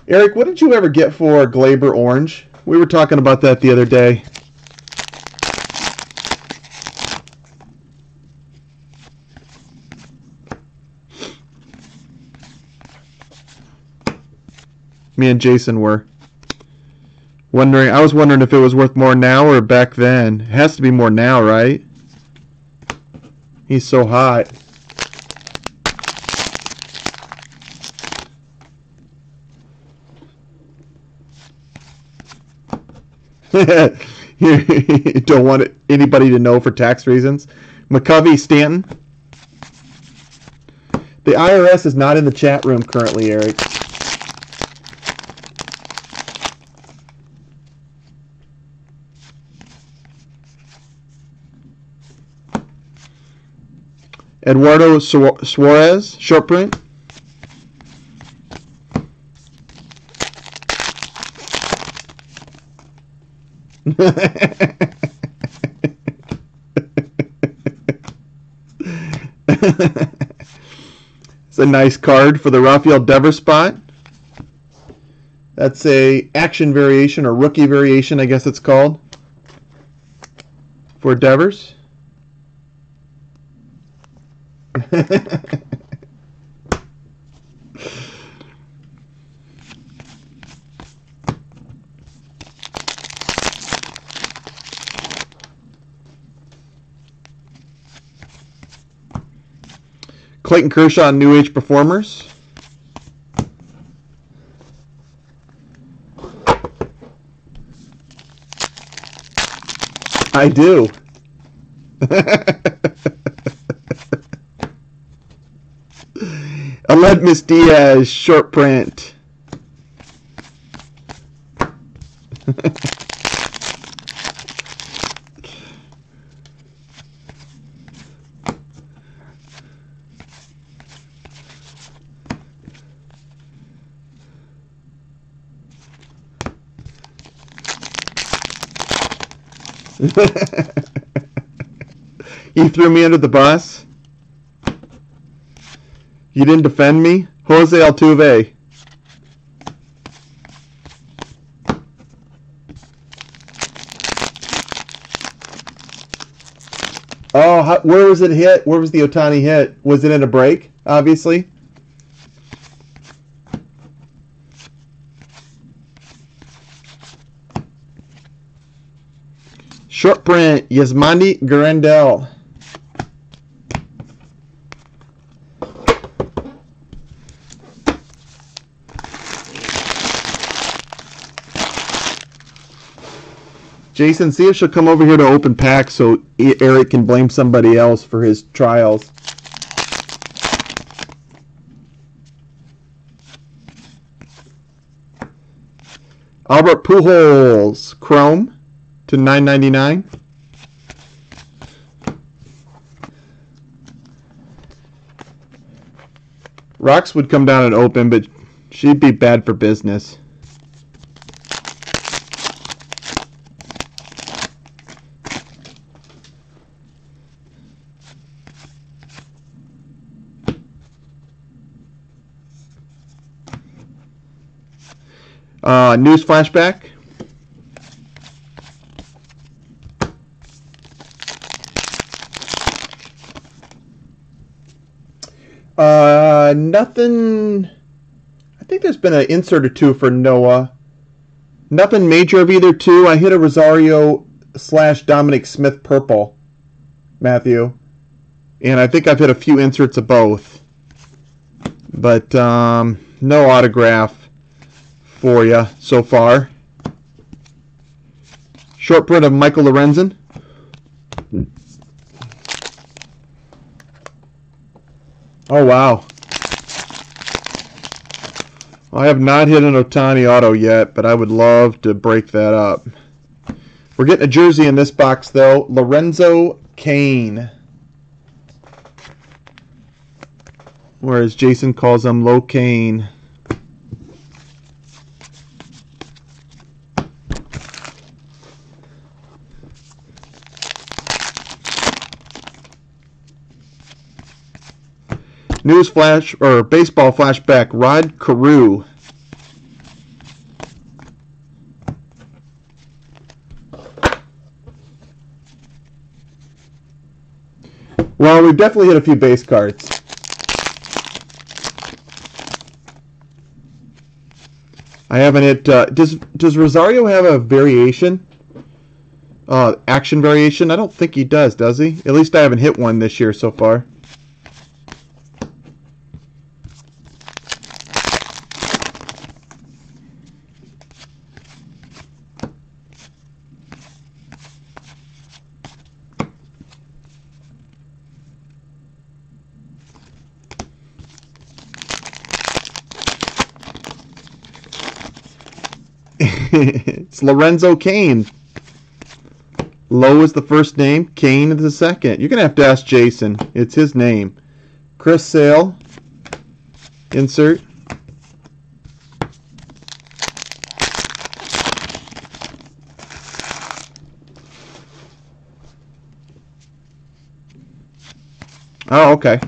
[SPEAKER 1] Eric, what did you ever get for Glaber Orange? We were talking about that the other day. Me and Jason were wondering. I was wondering if it was worth more now or back then. It has to be more now, right? He's so hot. You don't want anybody to know for tax reasons. McCovey Stanton. The IRS is not in the chat room currently, Eric. Eduardo Suarez, short print. It's a nice card for the Rafael Devers spot. That's a action variation or rookie variation, I guess it's called, for Devers. Clayton Kershaw, New Age Performers. I do. Aledmus Diaz, short print. You threw me under the bus. You didn't defend me? Jose Altuve. Oh, where was it hit? Where was the Ohtani hit? Was it in a break, obviously? Short print, Yasmani Grandal. Jason, see if she'll come over here to open packs so Eric can blame somebody else for his trials. Albert Pujols, Chrome to $9.99. Rocks would come down and open, but she'd be bad for business. News flashback. Nothing. I think there's been an insert or two for Noah. Nothing major of either two. I hit a Rosario / Dominic Smith purple, Matthew. And I think I've hit a few inserts of both. But no autograph for you so far. Short print of Michael Lorenzen. Oh, wow. I have not hit an Ohtani auto yet, but I would love to break that up. We're getting a jersey in this box, though. Lorenzo Cain. Or as Jason calls him, Lo Cain. News flash or baseball flashback, Rod Carew. Well, we've definitely hit a few base cards. I haven't hit. Does Rosario have a variation? Action variation? I don't think he does he? At least I haven't hit one this year so far. It's Lorenzo Cain. Lowe is the first name, Cain is the second. You're going to have to ask Jason. It's his name. Chris Sale. Insert. Oh, okay.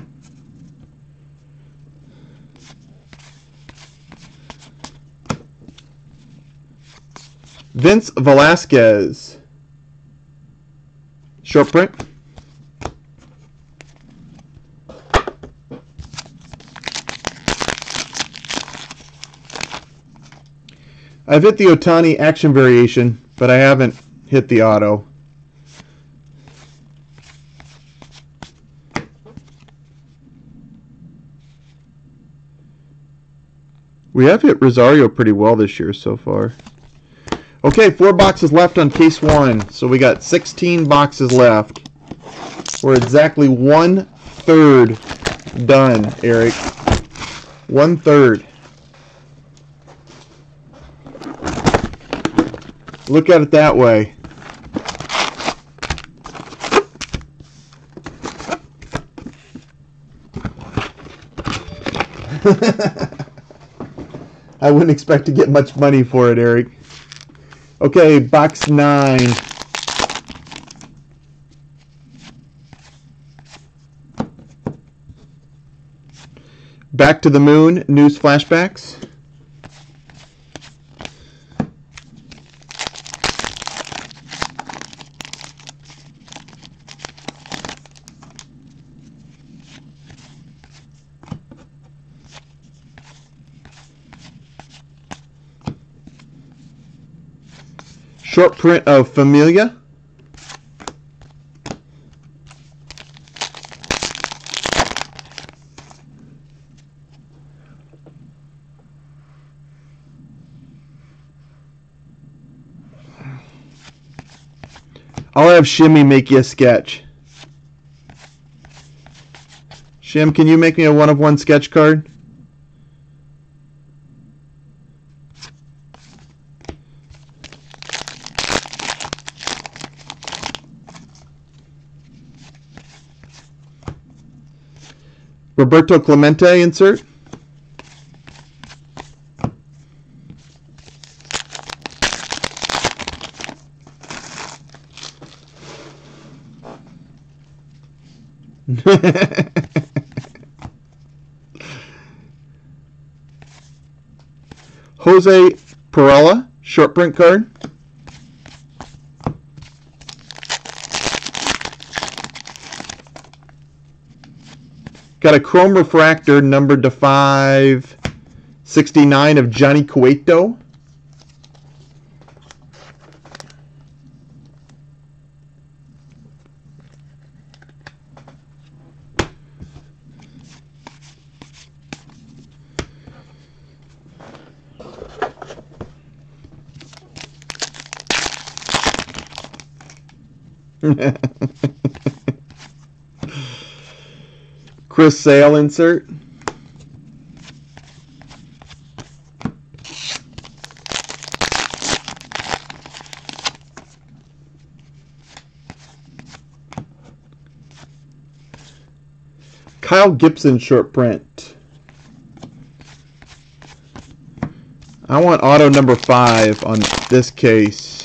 [SPEAKER 1] Vince Velasquez. Short print. I've hit the Ohtani action variation, but I haven't hit the auto. We have hit Rosario pretty well this year so far. Okay, 4 boxes left on case 1. So we got 16 boxes left. We're exactly 1/3 done, Eric. 1/3. Look at it that way. I wouldn't expect to get much money for it, Eric. Okay, box 9. Back to the Moon, news flashbacks. Short print of Familia. I'll have Shimmy make you a sketch. Shim, can you make me a 1-of-1 sketch card? Roberto Clemente insert. Jose Perella, short print card. Got a chrome refractor numbered to 569 of Johnny Cueto. Chris Sale insert. Kyle Gibson short print. I want auto number 5 on this case.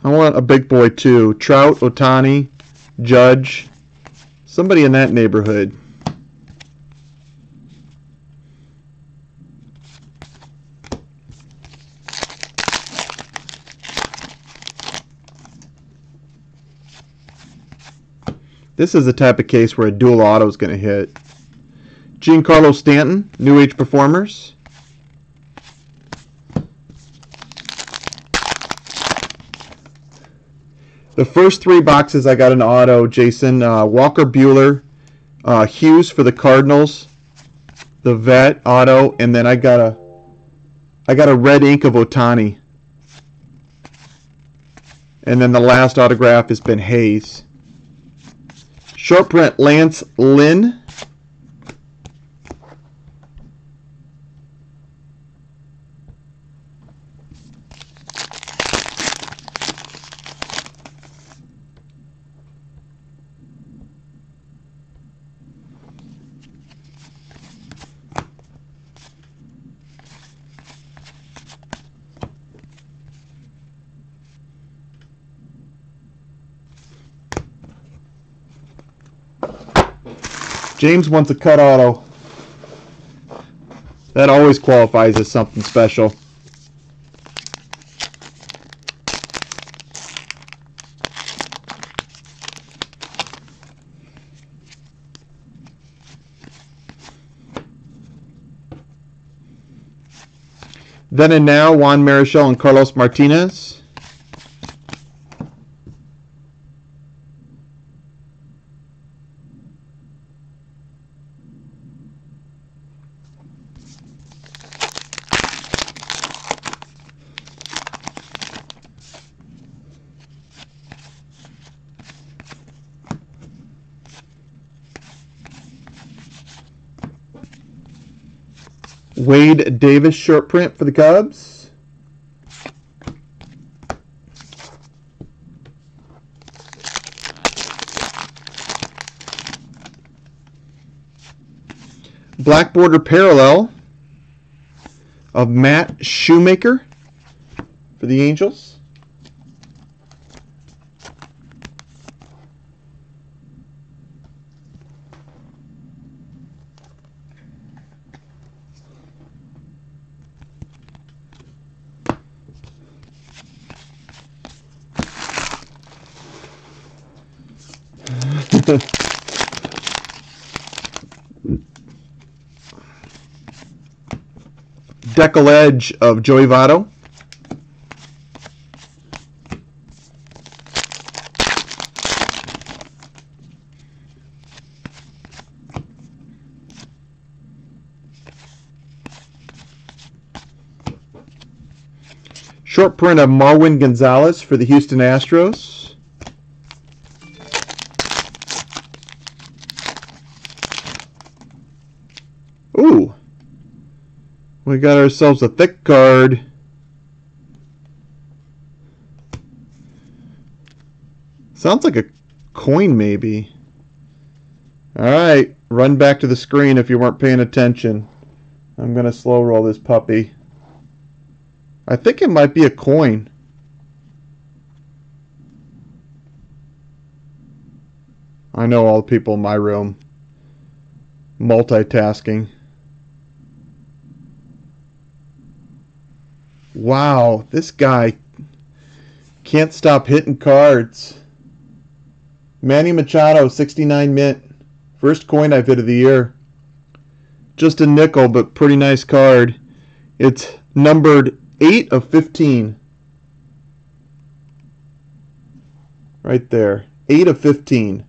[SPEAKER 1] I want a big boy too. Trout, Ohtani, Judge, somebody in that neighborhood. This is the type of case where a dual auto is going to hit. Giancarlo Stanton, New Age Performers. The first 3 boxes I got an auto, Jason. Walker Buehler, Hughes for the Cardinals, the vet auto, and then I got a red ink of Ohtani. And then the last autograph has been Hayes. Short print Lance Lynn. James wants a cut auto. That always qualifies as something special. Then and now, Juan Marichal and Carlos Martinez. Wade Davis short print for the Cubs. Black border parallel of Matt Shoemaker for the Angels. Decal Edge of Joey Votto. Short print of Marwin Gonzalez for the Houston Astros. Ooh. We got ourselves a thick card. Sounds like a coin, maybe. Alright, run back to the screen if you weren't paying attention. I'm going to slow roll this puppy. I think it might be a coin. I know all the people in my room. Multitasking. Wow, this guy can't stop hitting cards. Manny Machado, 69 mint. First coin I've hit of the year. Just a nickel, but pretty nice card. It's numbered 8 of 15. Right there. 8 of 15.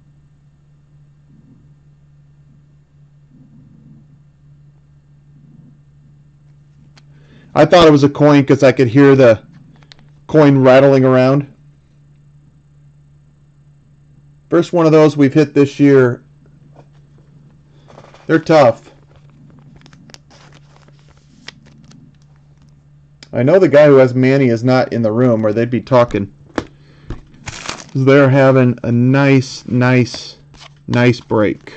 [SPEAKER 1] I thought it was a coin because I could hear the coin rattling around. First one of those we've hit this year. They're tough. I know the guy who has Manny is not in the room or they'd be talking. They're having a nice break.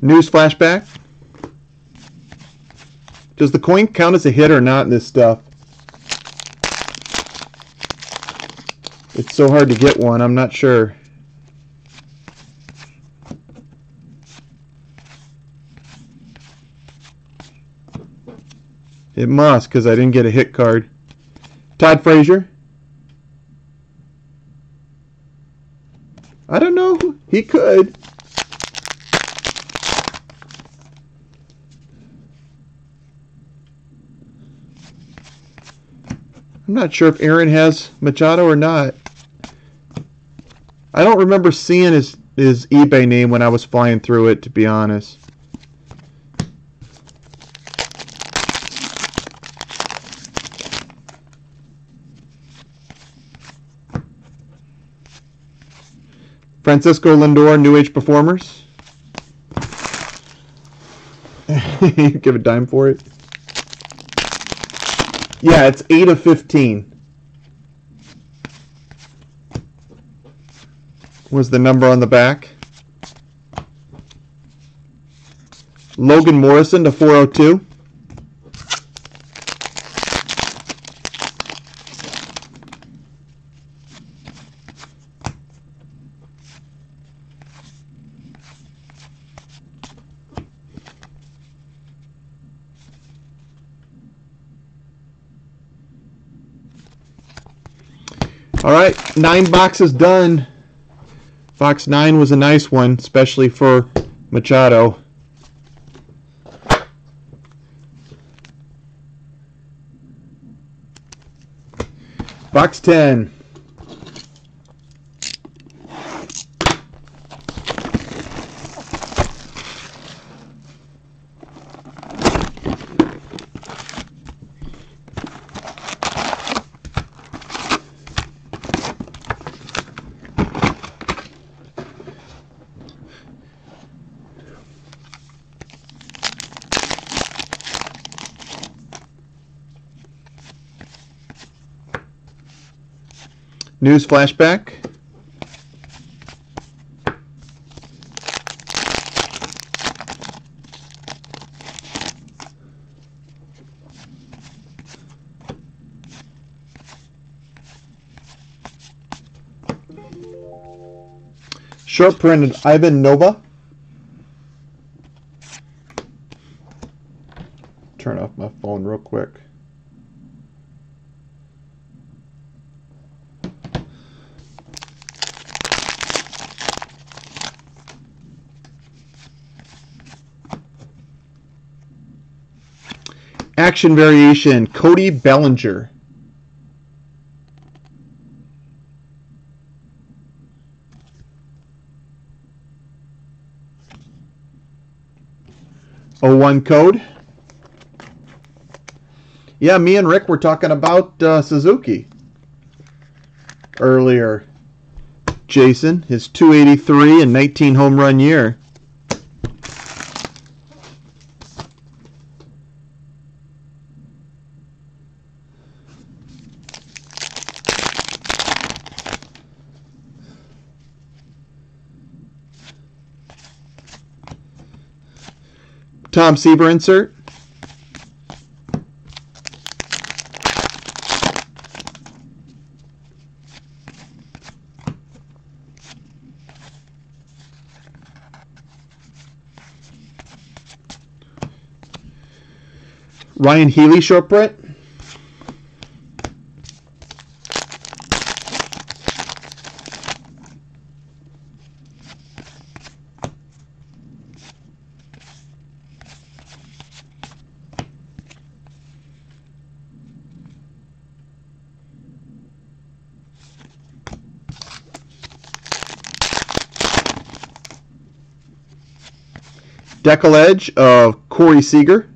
[SPEAKER 1] News flashback. Does the coin count as a hit or not in this stuff? It's so hard to get one, I'm not sure. It must, because I didn't get a hit card. Todd Frazier. I don't know. He could. I'm not sure if Aaron has Machado or not. I don't remember seeing his eBay name when I was flying through it, to be honest. Francisco Lindor, New Age Performers. You give a dime for it. Yeah, it's 8 of 15. Was the number on the back. Logan Morrison to 402. All right, 9 boxes done. Box 9 was a nice one, especially for Machado. Box 10. News flashback. Short printed Ivan Nova. Turn off my phone real quick. Action variation, Cody Bellinger. '01 code. Yeah, me and Rick were talking about Suzuki earlier. Jason, his 283 and 19 home run year. Tom Seaver insert. Ryan Healy short print. Decal edge of Corey Seager.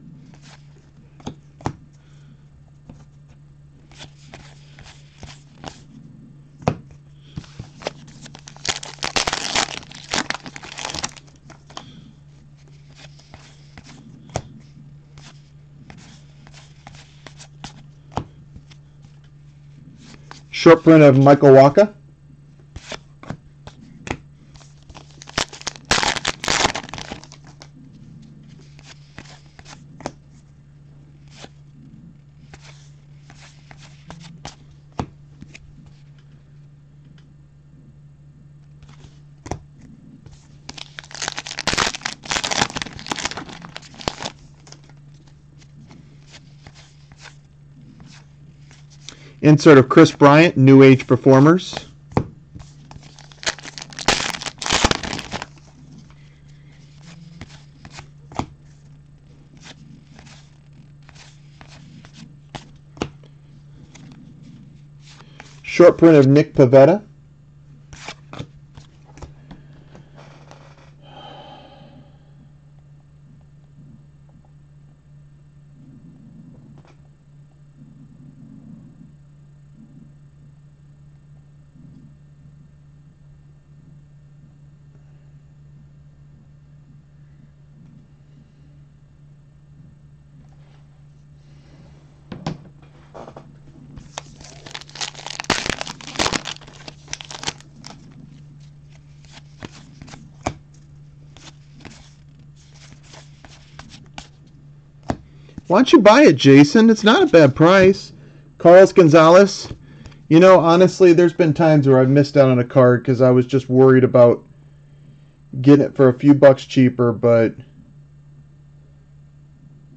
[SPEAKER 1] Short print of Michael Wacha. Insert of Chris Bryant, New Age Performers. Short print of Nick Pivetta. Why don't you buy it, Jason? It's not a bad price. Carlos Gonzalez. You know, honestly, there's been times where I've missed out on a card because I was just worried about getting it for a few bucks cheaper, but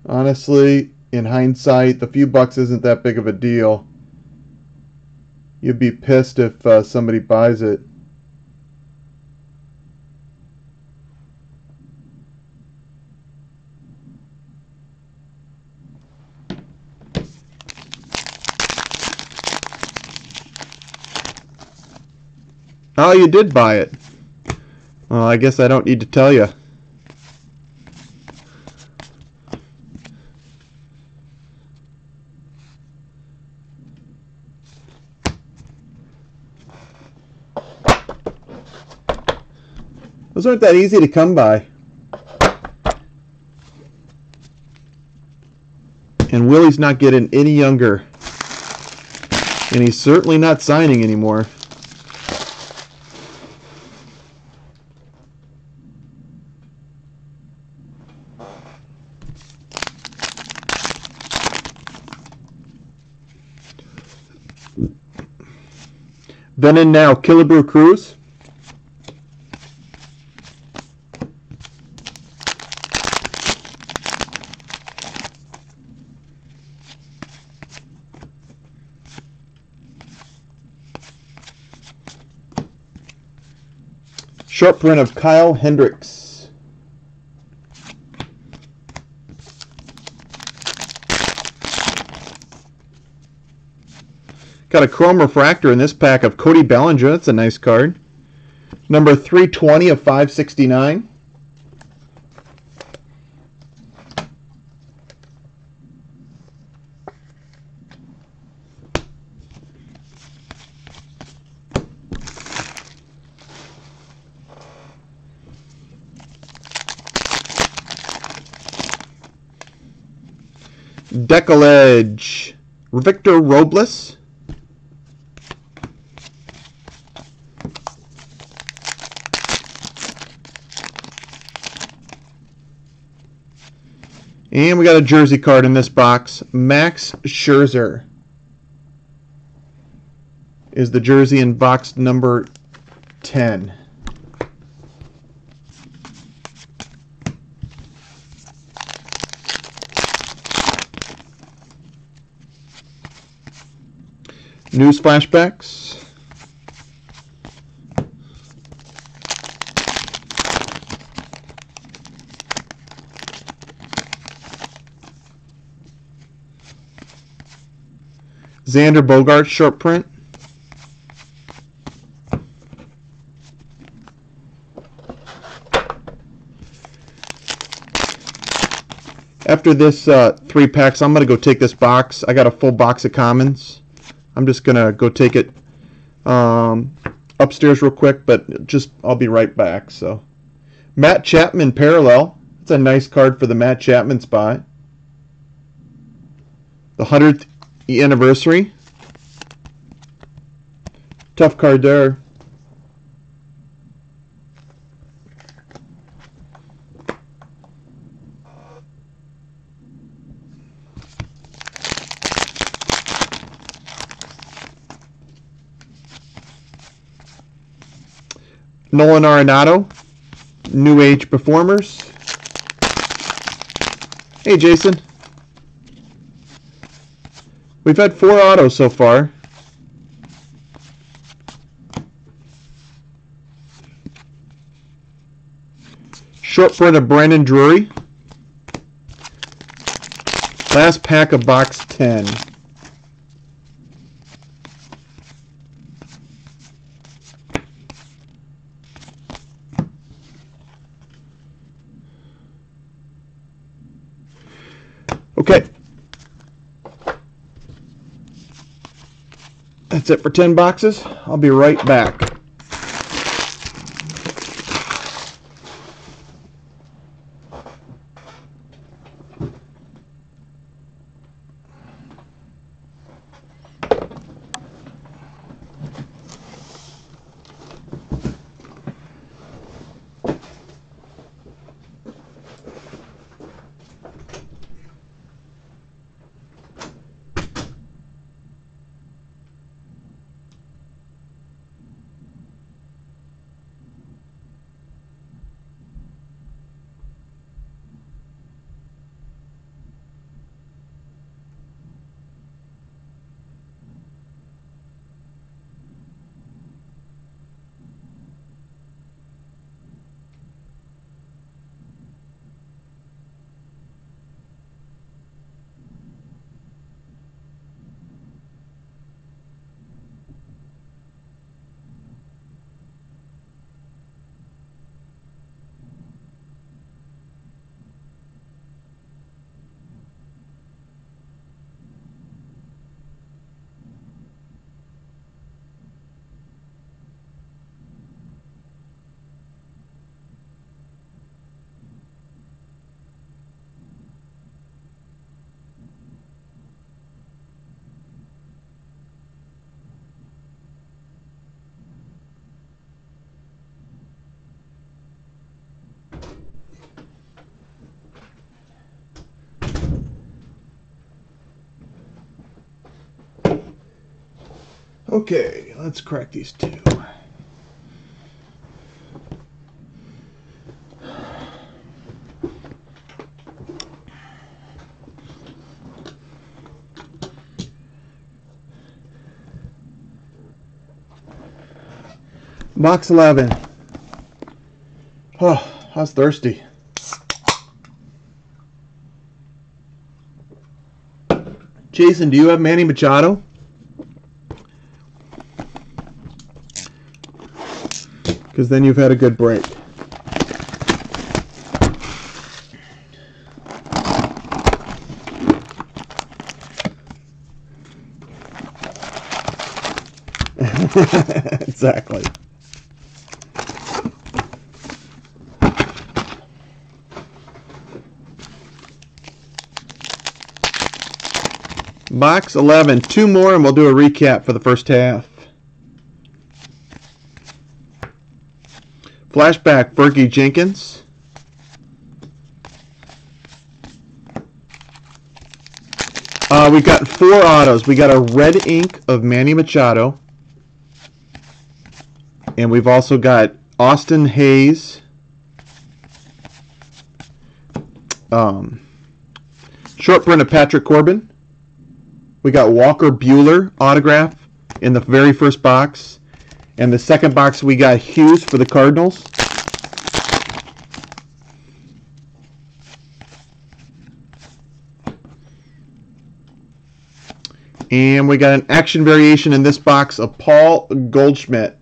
[SPEAKER 1] honestly, in hindsight, the few bucks isn't that big of a deal. You'd be pissed if somebody buys it. Oh, you did buy it. Well, I guess I don't need to tell you. Those aren't that easy to come by. And Willie's not getting any younger. And he's certainly not signing anymore. Then and now, Killebrew Cruz. Short print of Kyle Hendricks. Got a chrome refractor in this pack of Cody Bellinger. That's a nice card. Number 320 of 569. Decollage, Victor Robles. And we got a jersey card in this box. Max Scherzer is the jersey in box number 10. News flashbacks. Xander Bogaerts short print. After this 3 packs, I'm going to go take this box. I got a full box of commons. I'm just going to go take it upstairs real quick, but I'll be right back. So, Matt Chapman parallel. That's a nice card for the Matt Chapman spot. The 100th anniversary. Tough card there. Nolan Arenado, New Age Performers. Hey, Jason. We've had 4 autos so far. Short print of Brandon Drury. Last pack of box 10. Okay. That's it for 10 boxes. I'll be right back. Okay, let's crack these 2. Box 11. Oh, I was thirsty. Jason, do you have Manny Machado? because then you've had a good break. Exactly. Box 11. 2 more and we'll do a recap for the first half. Flashback, Fergie Jenkins. We've got 4 autos. We got a red ink of Manny Machado. And we've also got Austin Hayes. Short print of Patrick Corbin. We got Walker Buehler autograph in the very first box. And the second box we got Hughes for the Cardinals. And we got an action variation in this box of Paul Goldschmidt.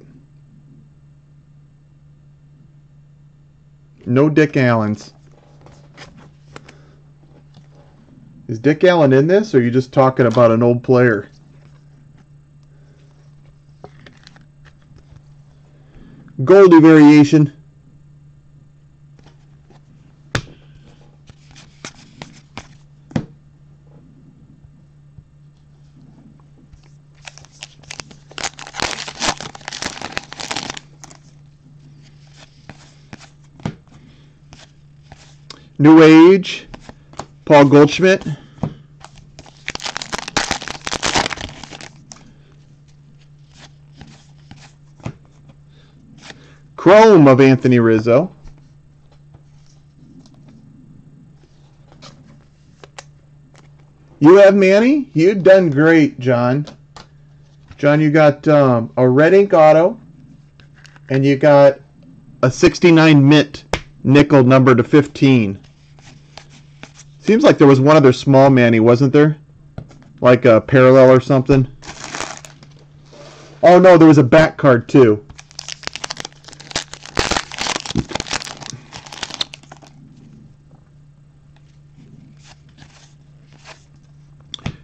[SPEAKER 1] No Dick Allens. Is Dick Allen in this, or are you just talking about an old player? Goldie variation. New Age, Paul Goldschmidt. Chrome of Anthony Rizzo. You have Manny? You've done great, John. John, you got a red ink auto, and you got a 69 mint nickel number to 15. Seems like there was one other small Manny, wasn't there? Like a parallel or something. Oh no, there was a back card too.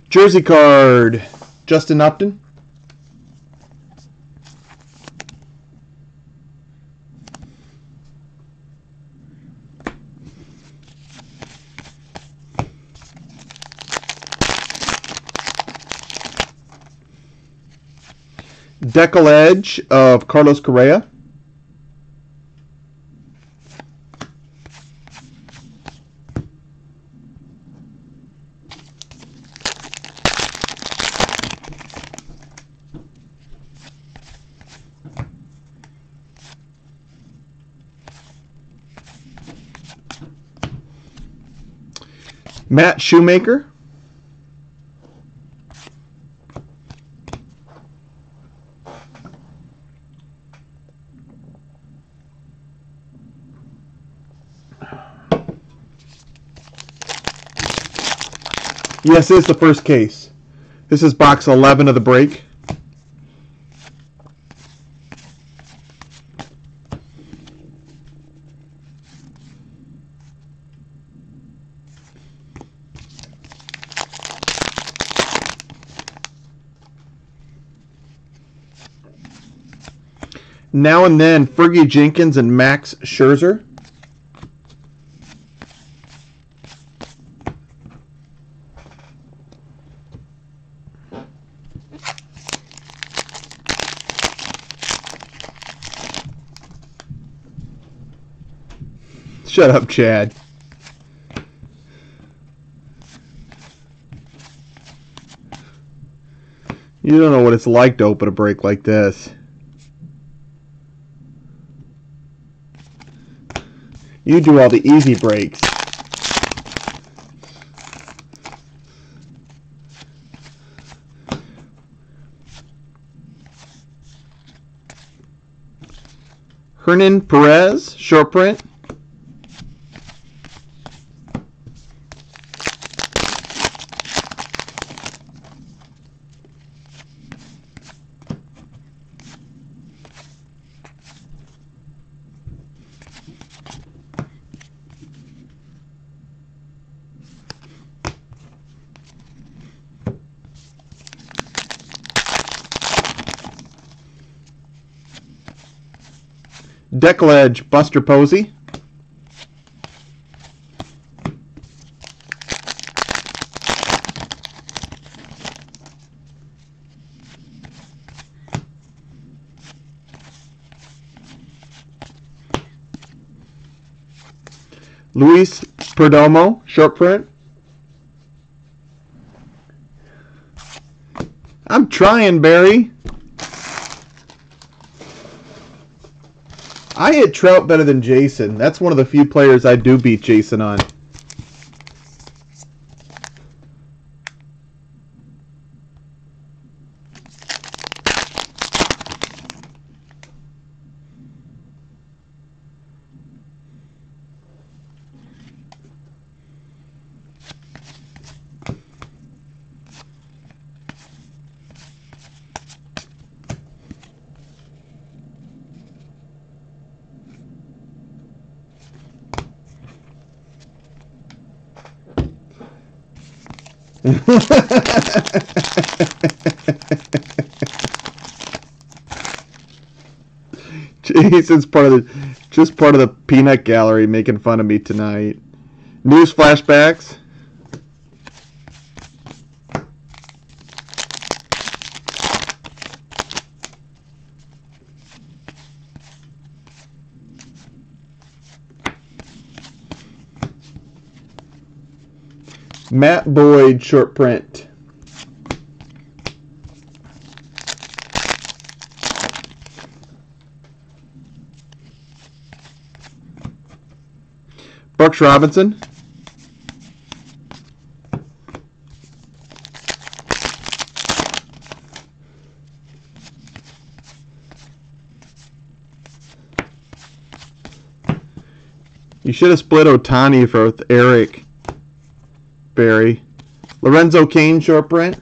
[SPEAKER 1] Jersey card, Justin Upton. Decal Edge of Carlos Correa. Matt Shoemaker. Yes, this is the first case. This is box 11 of the break. Now and then, Fergie Jenkins and Max Scherzer. Shut up, Chad. You don't know what it's like to open a break like this. You do all the easy breaks. Hernan Perez, short print. Deckledge, Buster Posey. Luis Perdomo, short print. I'm trying, Barry. I hit Trout better than Jason. That's one of the few players I do beat Jason on. Jason's part of the peanut gallery making fun of me tonight. News flashbacks. Matt Boyd short print. Brooks Robinson. You should have split Ohtani with Eric, Barry. Lorenzo Cain short print.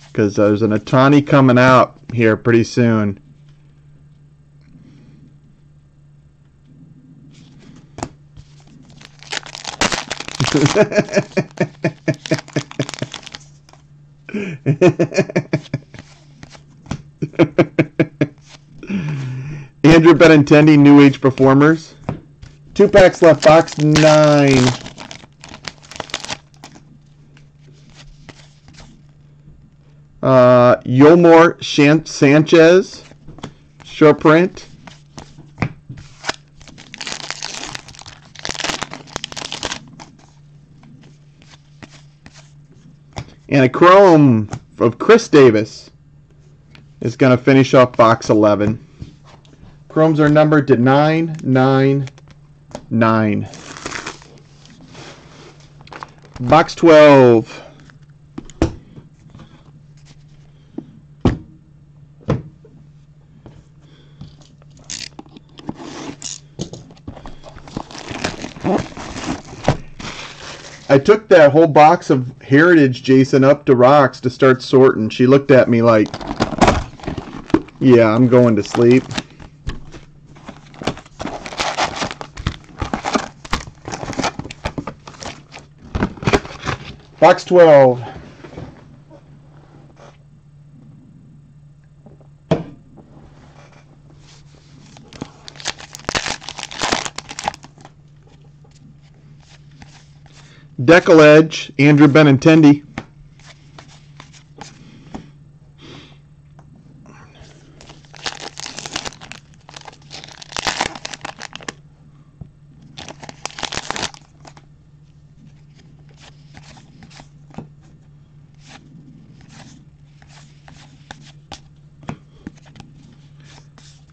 [SPEAKER 1] Because there's an Ohtani coming out here pretty soon. Andrew Benintendi, New Age Performers. 2 packs left, box 9. Yolmor Sanchez, short print. And a chrome of Chris Davis is going to finish off box 11. Chromes are numbered to 999. Box 12. I took that whole box of Heritage Jason up to Rox to start sorting. She looked at me like, yeah, I'm going to sleep. Box 12. Deckledge, Andrew Benintendi.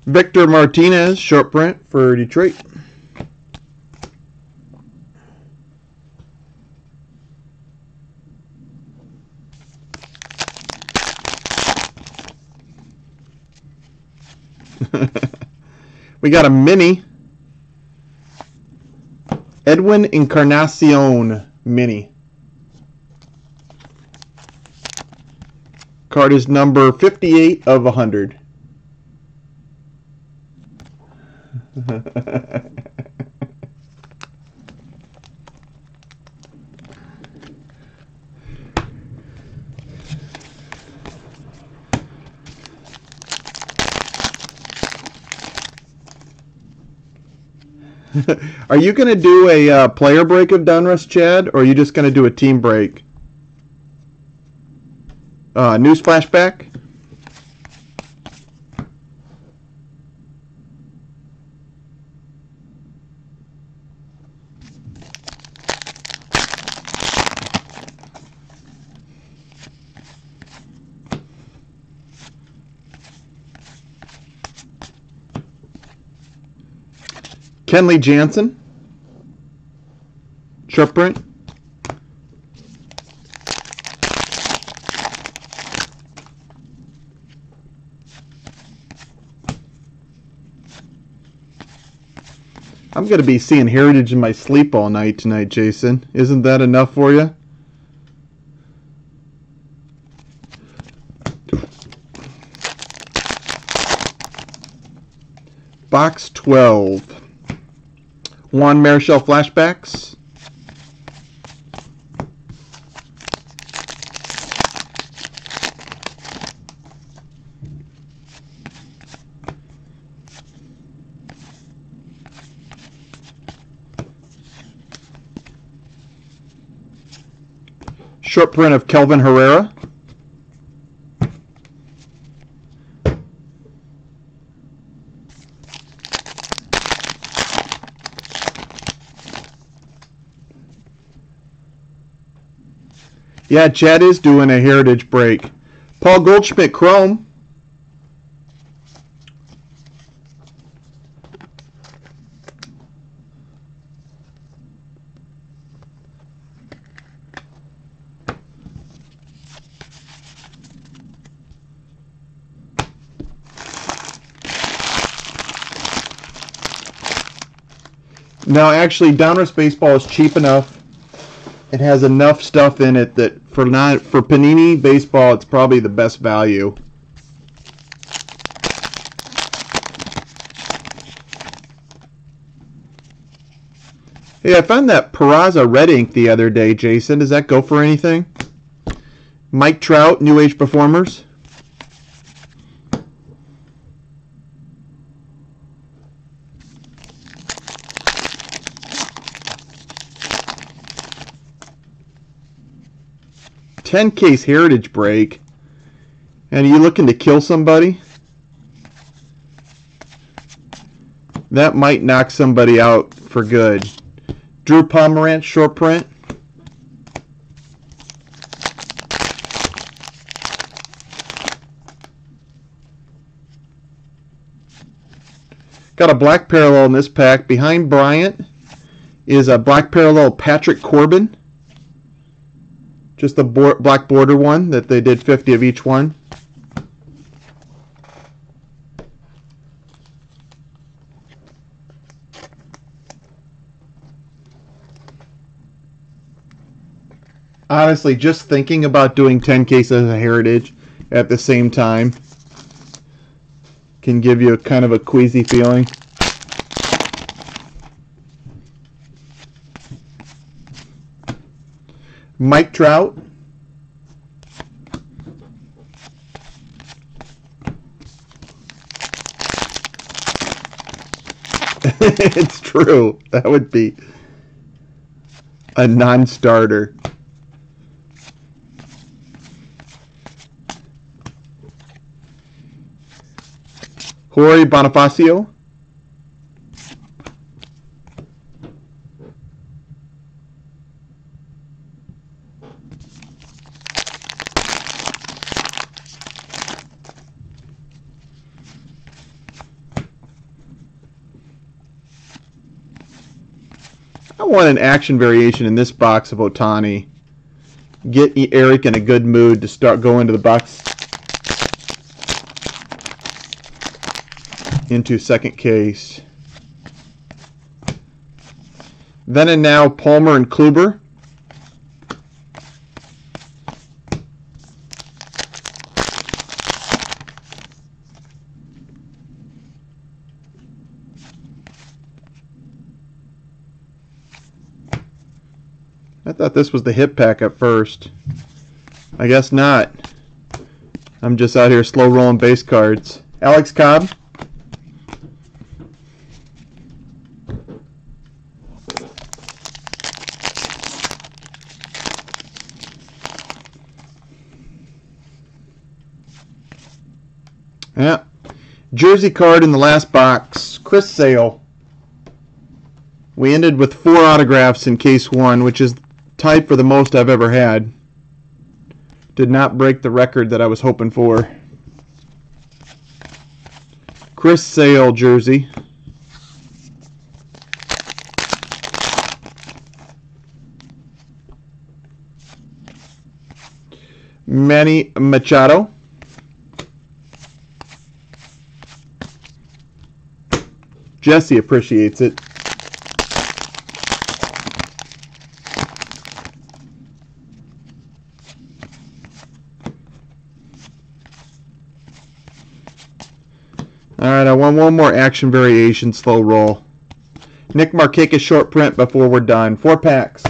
[SPEAKER 1] Victor Martinez, short print for Detroit. We got a mini. Edwin Encarnacion mini. Card is number 58 of 100. Are you going to do a player break of Donruss, Chad, or are you just going to do a team break? News flashback? Kenley Jansen, short print. I'm going to be seeing Heritage in my sleep all night tonight, Jason. Isn't that enough for you? Box 12. Juan Marichal flashbacks. Short print of Kelvin Herrera. Yeah, Chad is doing a Heritage break. Paul Goldschmidt Chrome. Now, actually, Donruss Baseball is cheap enough. It has enough stuff in it that for Panini Baseball, it's probably the best value. Hey, I found that Peraza red ink the other day, Jason. Does that go for anything? Mike Trout, New Age Performers. $10 Heritage break. And are you looking to kill somebody? That might knock somebody out for good. Drew Pomeranz, short print. Got a black parallel in this pack. Behind Bryant is a black parallel Patrick Corbin. Just the black border one that they did 50 of each one. Honestly, just thinking about doing 10 cases of Heritage at the same time can give you a kind of a queasy feeling. Mike Trout. It's true. That would be a non-starter. Jorge Bonifacio. I want an action variation in this box of Ohtani. Get Eric in a good mood to start going to the box. Into second case. Then and now, Palmer and Kluber. I thought this was the hit pack at first. I guess not. I'm just out here slow rolling base cards. Alex Cobb. Yeah. Jersey card in the last box. Chris Sale. We ended with 4 autographs in case 1, which is tied for the most I've ever had. Did not break the record that I was hoping for. Chris Sale jersey. Manny Machado. Jesse appreciates it. Alright, I want one more action variation slow roll. Nick Markakis short print before we're done. 4 packs.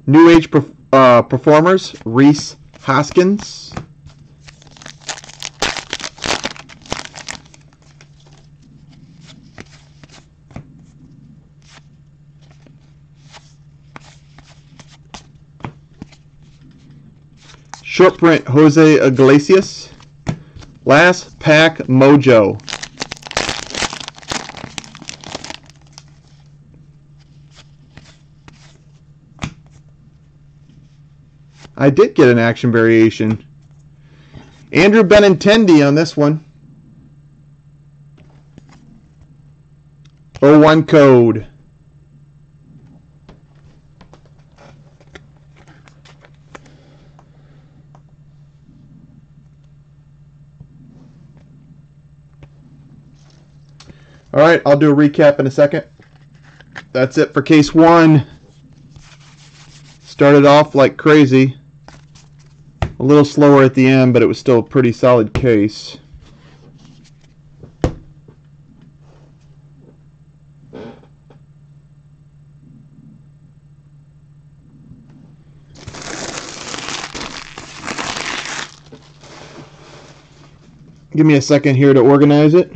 [SPEAKER 1] New Age Performers, Rhys Hoskins. Short print, Jose Iglesias. Last pack, Mojo. I did get an action variation. Andrew Benintendi on this one. 01 code. Alright, I'll do a recap in a second. That's it for case 1. Started off like crazy. A little slower at the end, but it was still a pretty solid case. Give me a second here to organize it.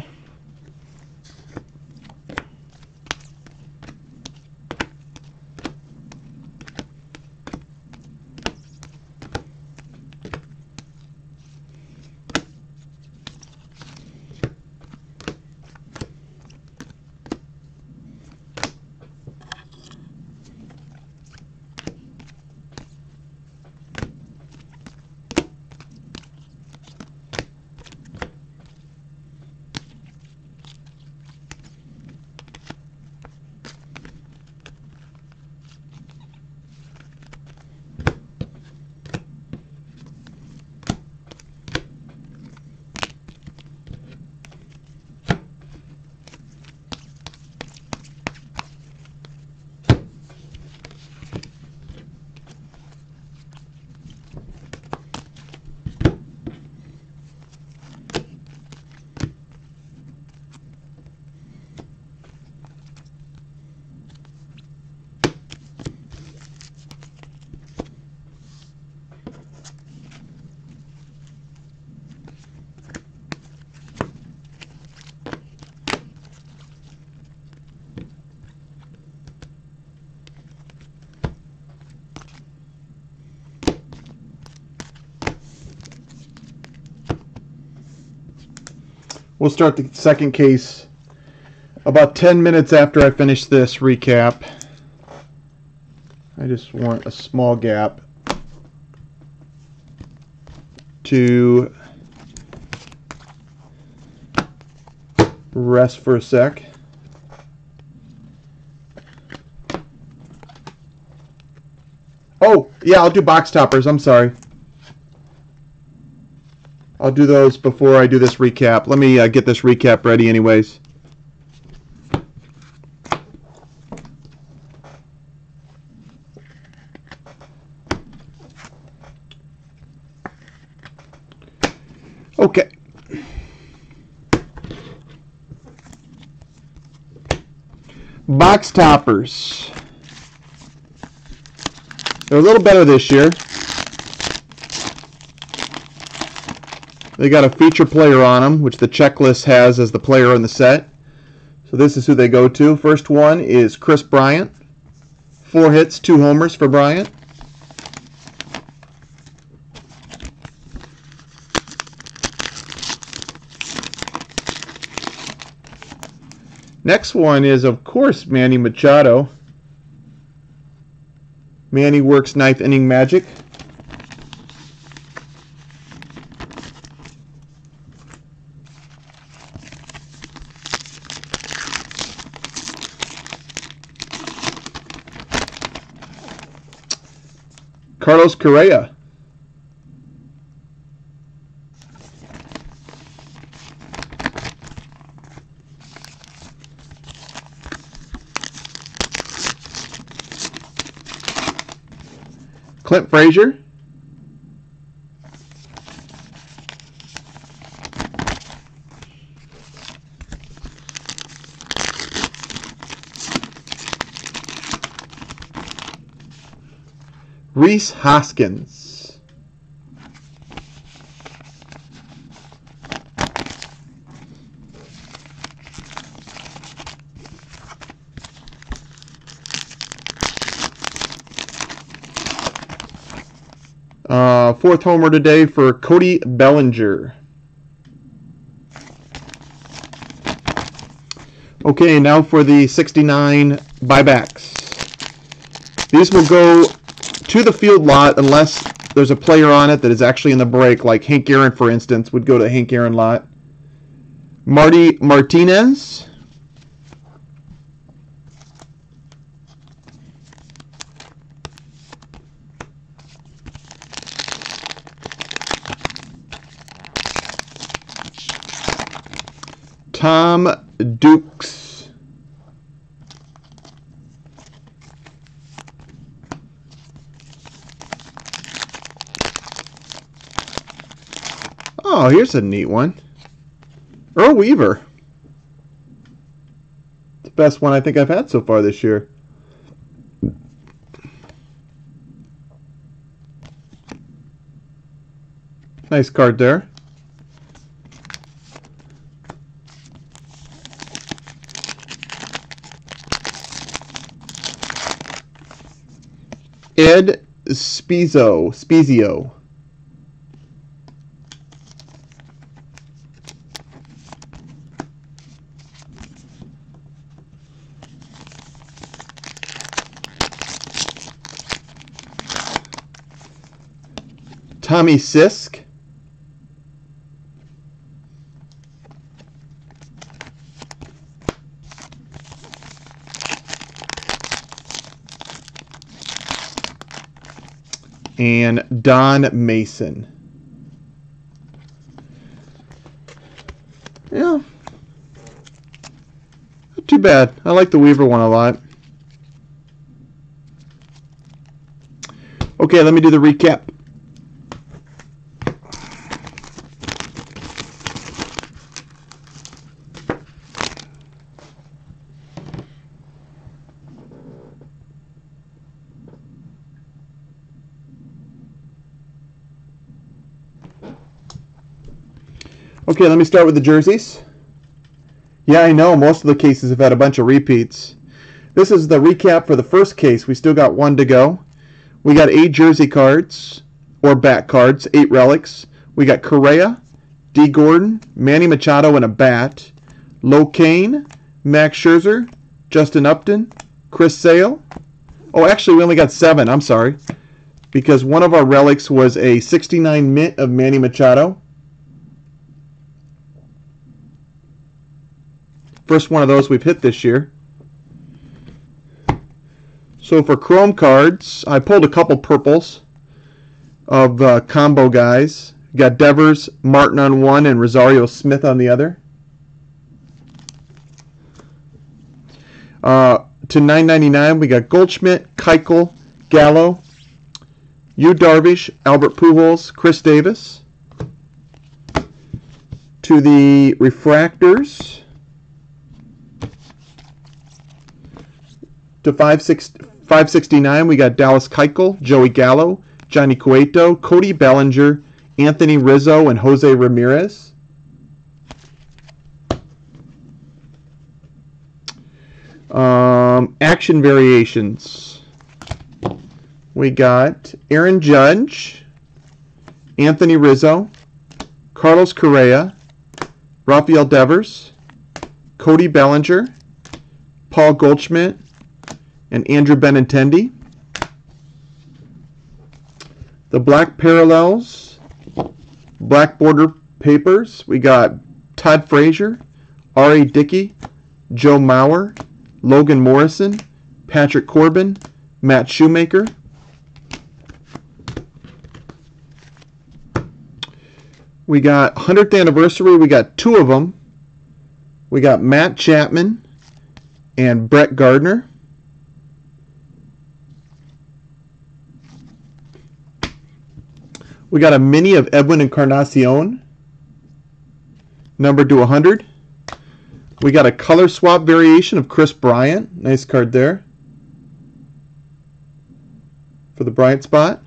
[SPEAKER 1] We'll start the second case about 10 minutes after I finish this recap. I just want a small gap to rest for a sec. Oh, yeah, I'll do box toppers. I'm sorry. I'll do those before I do this recap. Let me get this recap ready anyways. Okay. Box toppers. They're a little better this year. They got a feature player on them, which the checklist has as the player in the set. So this is who they go to. First one is Kris Bryant. 4 hits, 2 homers for Bryant. Next one is, of course, Manny Machado. Manny works 9th inning magic. Carlos Correa. Clint Frazier. Rhys Hoskins. Fourth homer today for Cody Bellinger. Okay, now for the 69 buybacks. These will go to the field lot unless there's a player on it that is actually in the break, like Hank Aaron, for instance, would go to Hank Aaron lot. Marty Martinez. Tom Dukes. Oh, here's a neat one. Earl Weaver. It's the best one I think I've had so far this year. Nice card there. Ed Spezio. Tommy Sisk. And Don Mason. Yeah. Not too bad. I like the Weaver one a lot. Okay, let me do the recap. Okay, let me start with the jerseys. Yeah, I know, most of the cases have had a bunch of repeats. This is the recap for the first case. We still got 1 to go. We got 8 jersey cards, or back cards, 8 relics. We got Correa, D. Gordon, Manny Machado and a bat, Locaine, Max Scherzer, Justin Upton, Chris Sale. Oh, actually, we only got 7. I'm sorry. Because one of our relics was a 69 mint of Manny Machado. First one of those we've hit this year. So for Chrome cards, I pulled a couple purples of combo guys. We got Devers, Martin on one, and Rosario Smith on the other. To $9.99, we got Goldschmidt, Keuchel, Gallo, Yu Darvish, Albert Pujols, Chris Davis. To the refractors, to 569, we got Dallas Keuchel, Joey Gallo, Johnny Cueto, Cody Bellinger, Anthony Rizzo, and Jose Ramirez. Action variations. We got Aaron Judge, Anthony Rizzo, Carlos Correa, Rafael Devers, Cody Bellinger, Paul Goldschmidt, and Andrew Benintendi. The black parallels, black border papers, we got Todd Frazier, R.A. Dickey, Joe Mauer, Logan Morrison, Patrick Corbin, Matt Shoemaker. We got 100th anniversary, we got 2 of them. We got Matt Chapman and Brett Gardner. We got a mini of Edwin Encarnacion, numbered to 100. We got a color swap variation of Chris Bryant. Nice card there for the Bryant spot.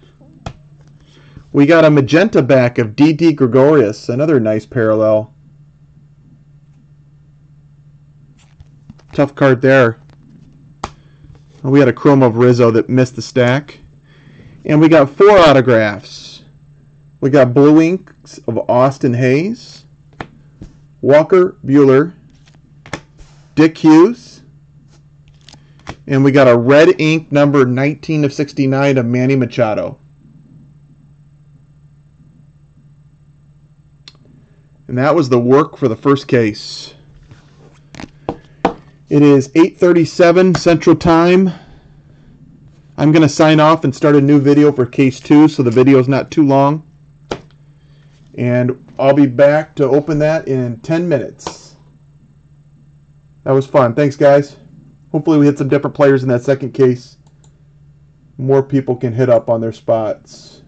[SPEAKER 1] We got a magenta back of Didi Gregorius, another nice parallel. Tough card there. We had a chrome of Rizzo that missed the stack. And we got 4 autographs. We got blue inks of Austin Hayes, Walker Buehler, Dick Hughes, and we got a red ink number 19 of 69 of Manny Machado. And that was the work for the first case. It is 8:37 Central Time. I'm going to sign off and start a new video for case 2, so the video is not too long. And I'll be back to open that in 10 minutes. That was fun. Thanks, guys. Hopefully we hit some different players in that second case. More people can hit up on their spots.